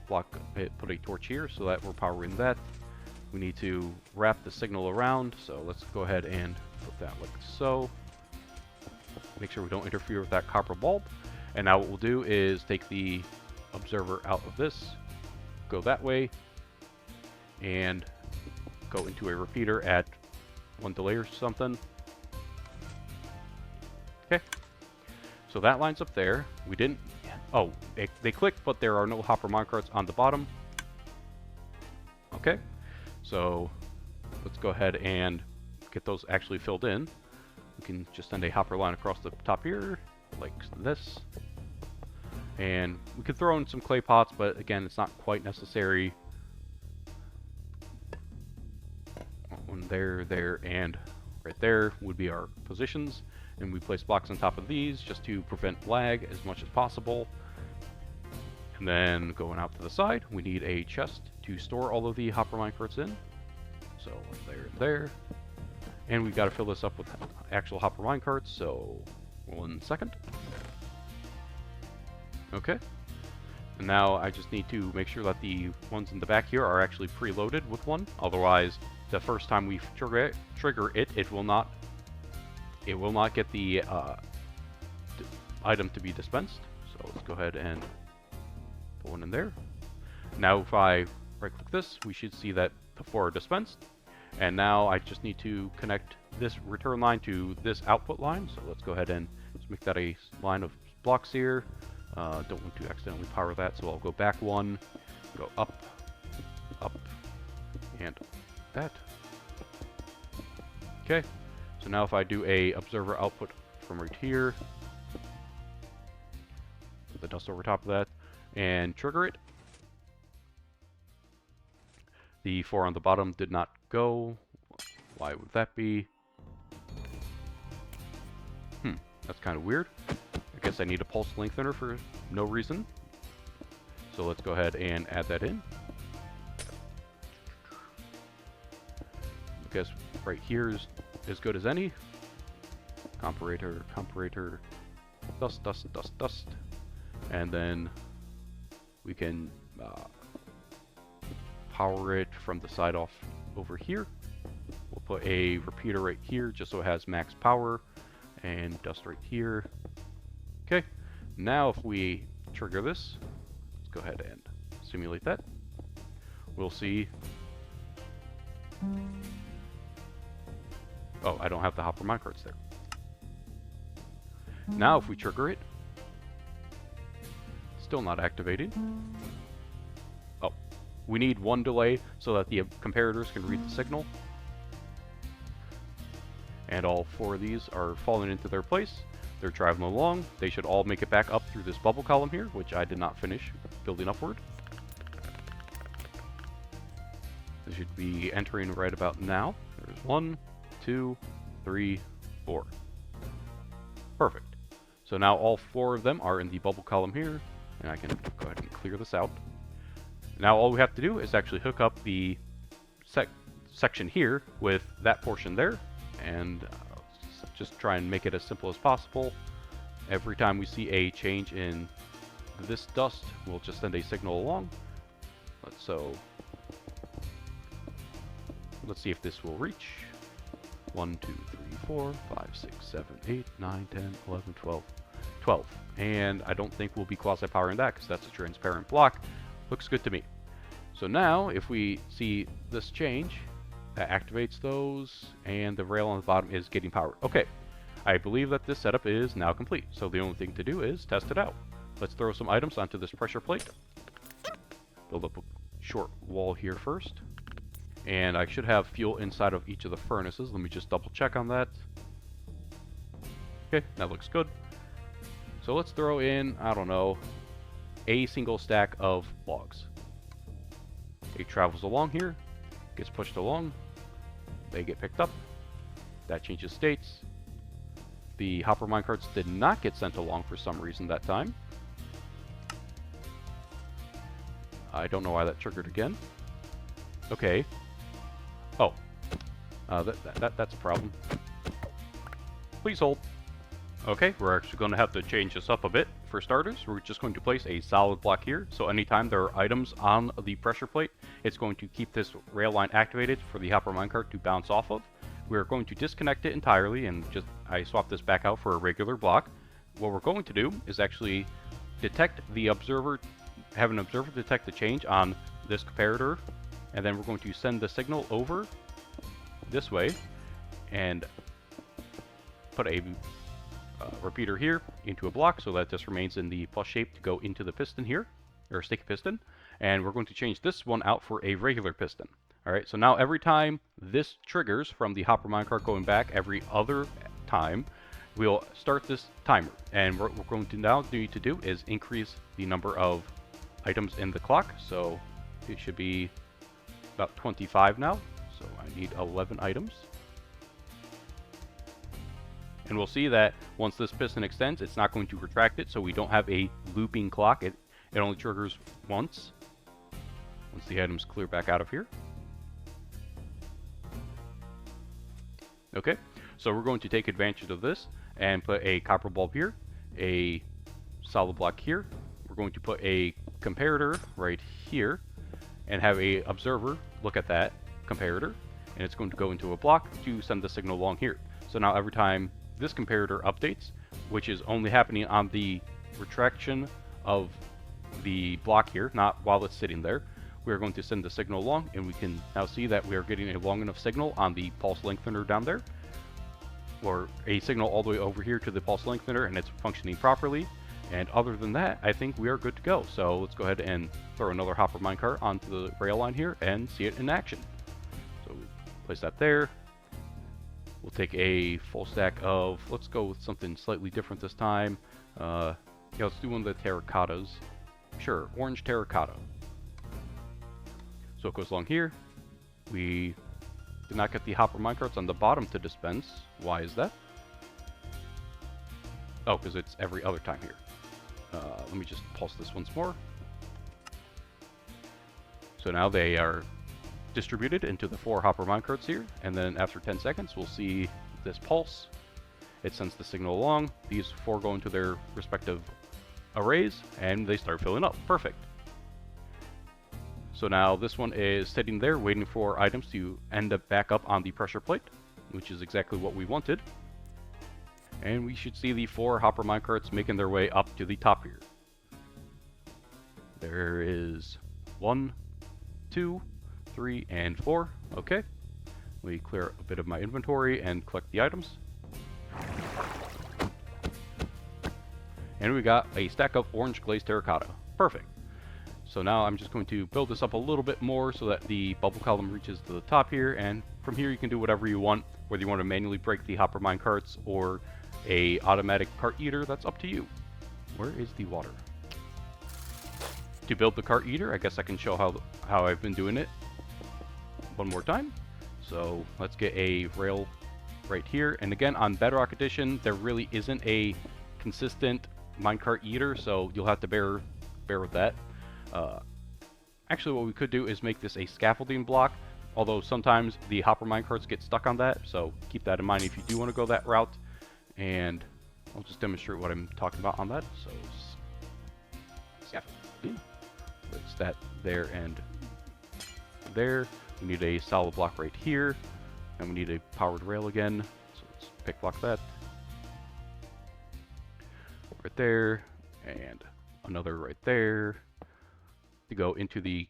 Speaker 2: block, put a torch here so that we're powering that. We need to wrap the signal around, so let's go ahead and put that like so. Make sure we don't interfere with that copper bulb. And now what we'll do is take the observer out of this, go that way, and go into a repeater at 1 delay or something. Okay, so that lines up there. We didn't, oh, they clicked, but there are no hopper minecarts on the bottom. Okay, so let's go ahead and get those actually filled in. We can just send a hopper line across the top here, like this. And we could throw in some clay pots, but again, it's not quite necessary. One there, there, and right there would be our positions. And we place blocks on top of these just to prevent lag as much as possible. And then going out to the side, we need a chest to store all of the hopper minecarts in. So there and there. And we've got to fill this up with actual hopper minecarts, so 1 second. Okay. And now I just need to make sure that the ones in the back here are actually preloaded with one. Otherwise, the first time we trigger it, it will not get the item to be dispensed. So let's go ahead and put one in there. Now if I right-click this, we should see that the 4 are dispensed. And now I just need to connect this return line to this output line. So let's go ahead and just make that a line of blocks here. Don't want to accidentally power that, so I'll go back 1, go up, up, and that. Okay, so now if I do a observer output from right here, put the dust over top of that, and trigger it, the 4 on the bottom did not go. Why would that be? That's kind of weird. I guess I need a pulse lengthener for no reason. So let's go ahead and add that in. I guess right here is as good as any. Comparator, comparator, dust, dust, dust, dust. And then we can power it from the side off over here. We'll put a repeater right here just so it has max power, and dust right here. Okay, now if we trigger this, let's go ahead and simulate that. We'll see. Oh, I don't have the hopper minecarts there. Now if we trigger it, still not activated. Oh, we need 1 delay so that the comparators can read the signal. And all 4 of these are falling into their place. They're traveling along. They should all make it back up through this bubble column here, which I did not finish building upward. They should be entering right about now. There's 1, 2, 3, 4. Perfect. So now all 4 of them are in the bubble column here, and I can go ahead and clear this out. Now all we have to do is actually hook up the section here with that portion there, and just try and make it as simple as possible. Every time we see a change in this dust, we'll just send a signal along. Let's see if this will reach. 1, 2, 3, 4, 5, 6, 7, 8, 9, 10, 11, 12. 12. And I don't think we'll be quasi-powering that because that's a transparent block. Looks good to me. So now, if we see this change, that activates those, and the rail on the bottom is getting powered. Okay, I believe that this setup is now complete. So the only thing to do is test it out. Let's throw some items onto this pressure plate. Build up a short wall here first. And I should have fuel inside of each of the furnaces. Let me just double check on that. Okay, that looks good. So let's throw in, I don't know, a single stack of logs. It travels along here, gets pushed along, they get picked up, that changes states. The hopper minecarts did not get sent along for some reason that time. I don't know why that triggered again. Okay. Oh. That's a problem. Please hold. Okay, we're actually going to have to change this up a bit. For starters, we're just going to place a solid block here, so anytime there are items on the pressure plate, it's going to keep this rail line activated for the hopper minecart to bounce off of. We're going to disconnect it entirely, and I swapped this back out for a regular block. What we're going to do is actually detect the observer, have an observer detect the change on this comparator, and then we're going to send the signal over this way, and put a repeater here into a block so that this remains in the plus shape to go into the piston here, or sticky piston, and we're going to change this one out for a regular piston. Alright, so now every time this triggers from the hopper minecart going back every other time, we'll start this timer, and what we're going to now need to do is increase the number of items in the clock. So it should be about 25 now, so I need 11 items. And we'll see that once this piston extends, it's not going to retract it, so we don't have a looping clock. It only triggers once the items clear back out of here. Okay, so we're going to take advantage of this and put a copper bulb here, a solid block here. We're going to put a comparator right here and have a observer look at that comparator, and it's going to go into a block to send the signal along here. So now every time this comparator updates, which is only happening on the retraction of the block here, not while it's sitting there, we're going to send the signal along, and we can now see that we are getting a long enough signal on the pulse lengthener down there, or a signal all the way over here to the pulse lengthener, and it's functioning properly. And other than that, I think we are good to go. So let's go ahead and throw another hopper minecart onto the rail line here and see it in action. So place that there. We'll take a full stack of, let's go with something slightly different this time. Yeah, let's do one of the terracottas. Sure, orange terracotta. So it goes along here. We did not get the hopper minecarts on the bottom to dispense. Why is that? Oh, because it's every other time here. Let me just pulse this once more. So now they are distributed into the 4 hopper minecarts here, and then after 10 seconds we'll see this pulse. It sends the signal along. These 4 go into their respective arrays, and they start filling up. Perfect. So now this one is sitting there waiting for items to end up back up on the pressure plate, which is exactly what we wanted. And we should see the 4 hopper minecarts making their way up to the top here. There is 1, 2, 3, and 4. Okay. Let me clear a bit of my inventory and collect the items. And we got a stack of orange glazed terracotta. Perfect. So now I'm just going to build this up a little bit more so that the bubble column reaches to the top here, and from here you can do whatever you want, whether you want to manually break the hopper minecarts or a automatic cart eater, that's up to you. Where is the water? To build the cart eater, I guess I can show how I've been doing it one more time. So let's get a rail right here, and again on Bedrock Edition there really isn't a consistent minecart eater, so you'll have to bear with that. Actually what we could do is make this a scaffolding block, although sometimes the hopper minecarts get stuck on that, so keep that in mind if you do want to go that route. And I'll just demonstrate what I'm talking about on that. So scaffolding, place that there and there. We need a solid block right here, and we need a powered rail again, so let's pick block that right there, and another right there to go into the,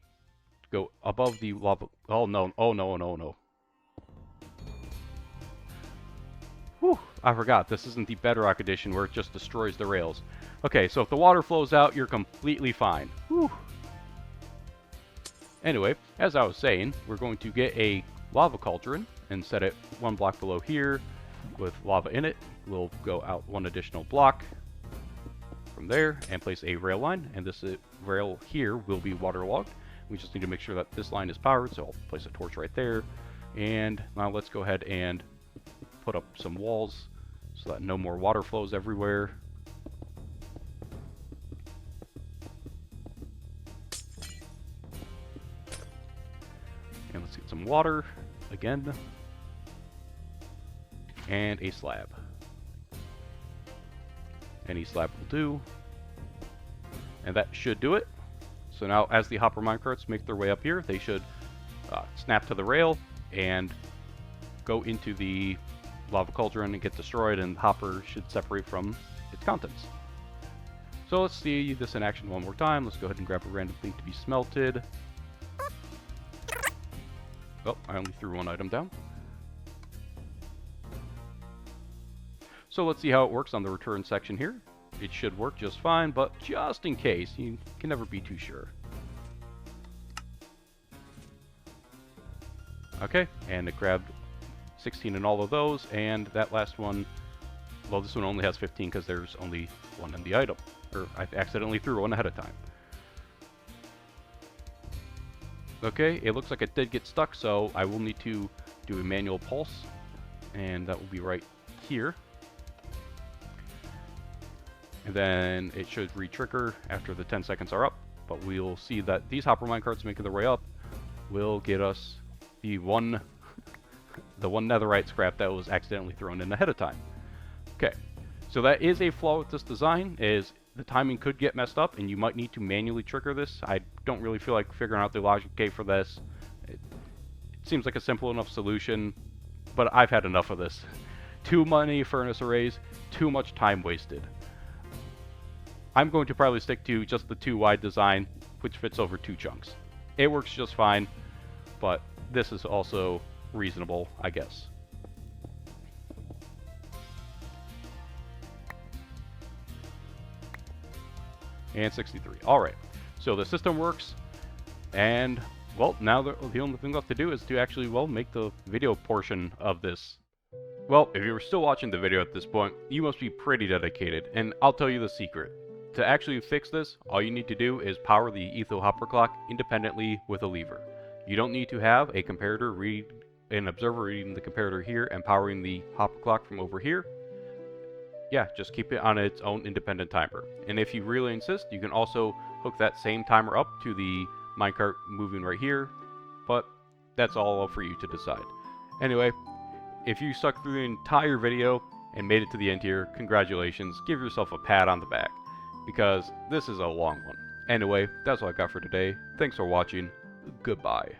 Speaker 2: go above the lava. Oh no, oh no, no, no. Whew, I forgot, this isn't the Bedrock Edition where it just destroys the rails. Okay, so if the water flows out, you're completely fine. Whew. Anyway, as I was saying, we're going to get a lava cauldron and set it 1 block below here with lava in it. We'll go out 1 additional block from there and place a rail line, and this rail here will be waterlogged. We just need to make sure that this line is powered, so I'll place a torch right there. And now let's go ahead and put up some walls so that no more water flows everywhere. And let's get some water again. And a slab. Any slab will do. And that should do it. So now as the hopper minecarts make their way up here, they should snap to the rail and go into the lava cauldron and get destroyed, and the hopper should separate from its contents. So let's see this in action one more time. Let's go ahead and grab a random thing to be smelted. Oh, I only threw 1 item down. So let's see how it works on the return section here. It should work just fine, but just in case, you can never be too sure. Okay, and it grabbed 16 in all of those, and that last one, well, this one only has 15 because there's only 1 in the item. Or I accidentally threw 1 ahead of time. Okay, it looks like it did get stuck, so I will need to do a manual pulse, and that will be right here. And then it should re-trigger after the 10 seconds are up, but we'll see that these hopper minecarts making their way up will get us the one netherite scrap that was accidentally thrown in ahead of time. Okay, so that is a flaw with this design, is the timing could get messed up and you might need to manually trigger this. I don't really feel like figuring out the logic gate for this. It seems like a simple enough solution, but I've had enough of this. Too many furnace arrays, too much time wasted. I'm going to probably stick to just the 2 wide design, which fits over 2 chunks. It works just fine, but this is also reasonable, I guess. And 63. Alright, so the system works, and, well, now the only thing left to do is to actually, well, make the video portion of this. Well, if you were still watching the video at this point, you must be pretty dedicated, and I'll tell you the secret. To actually fix this, all you need to do is power the etho hopper clock independently with a lever. You don't need to have a comparator read, an observer reading the comparator here and powering the hopper clock from over here. Yeah, just keep it on its own independent timer. And if you really insist, you can also hook that same timer up to the minecart moving right here, but that's all up for you to decide. Anyway, if you stuck through the entire video and made it to the end here, congratulations, give yourself a pat on the back, because this is a long one. Anyway, that's all I got for today. Thanks for watching. Goodbye.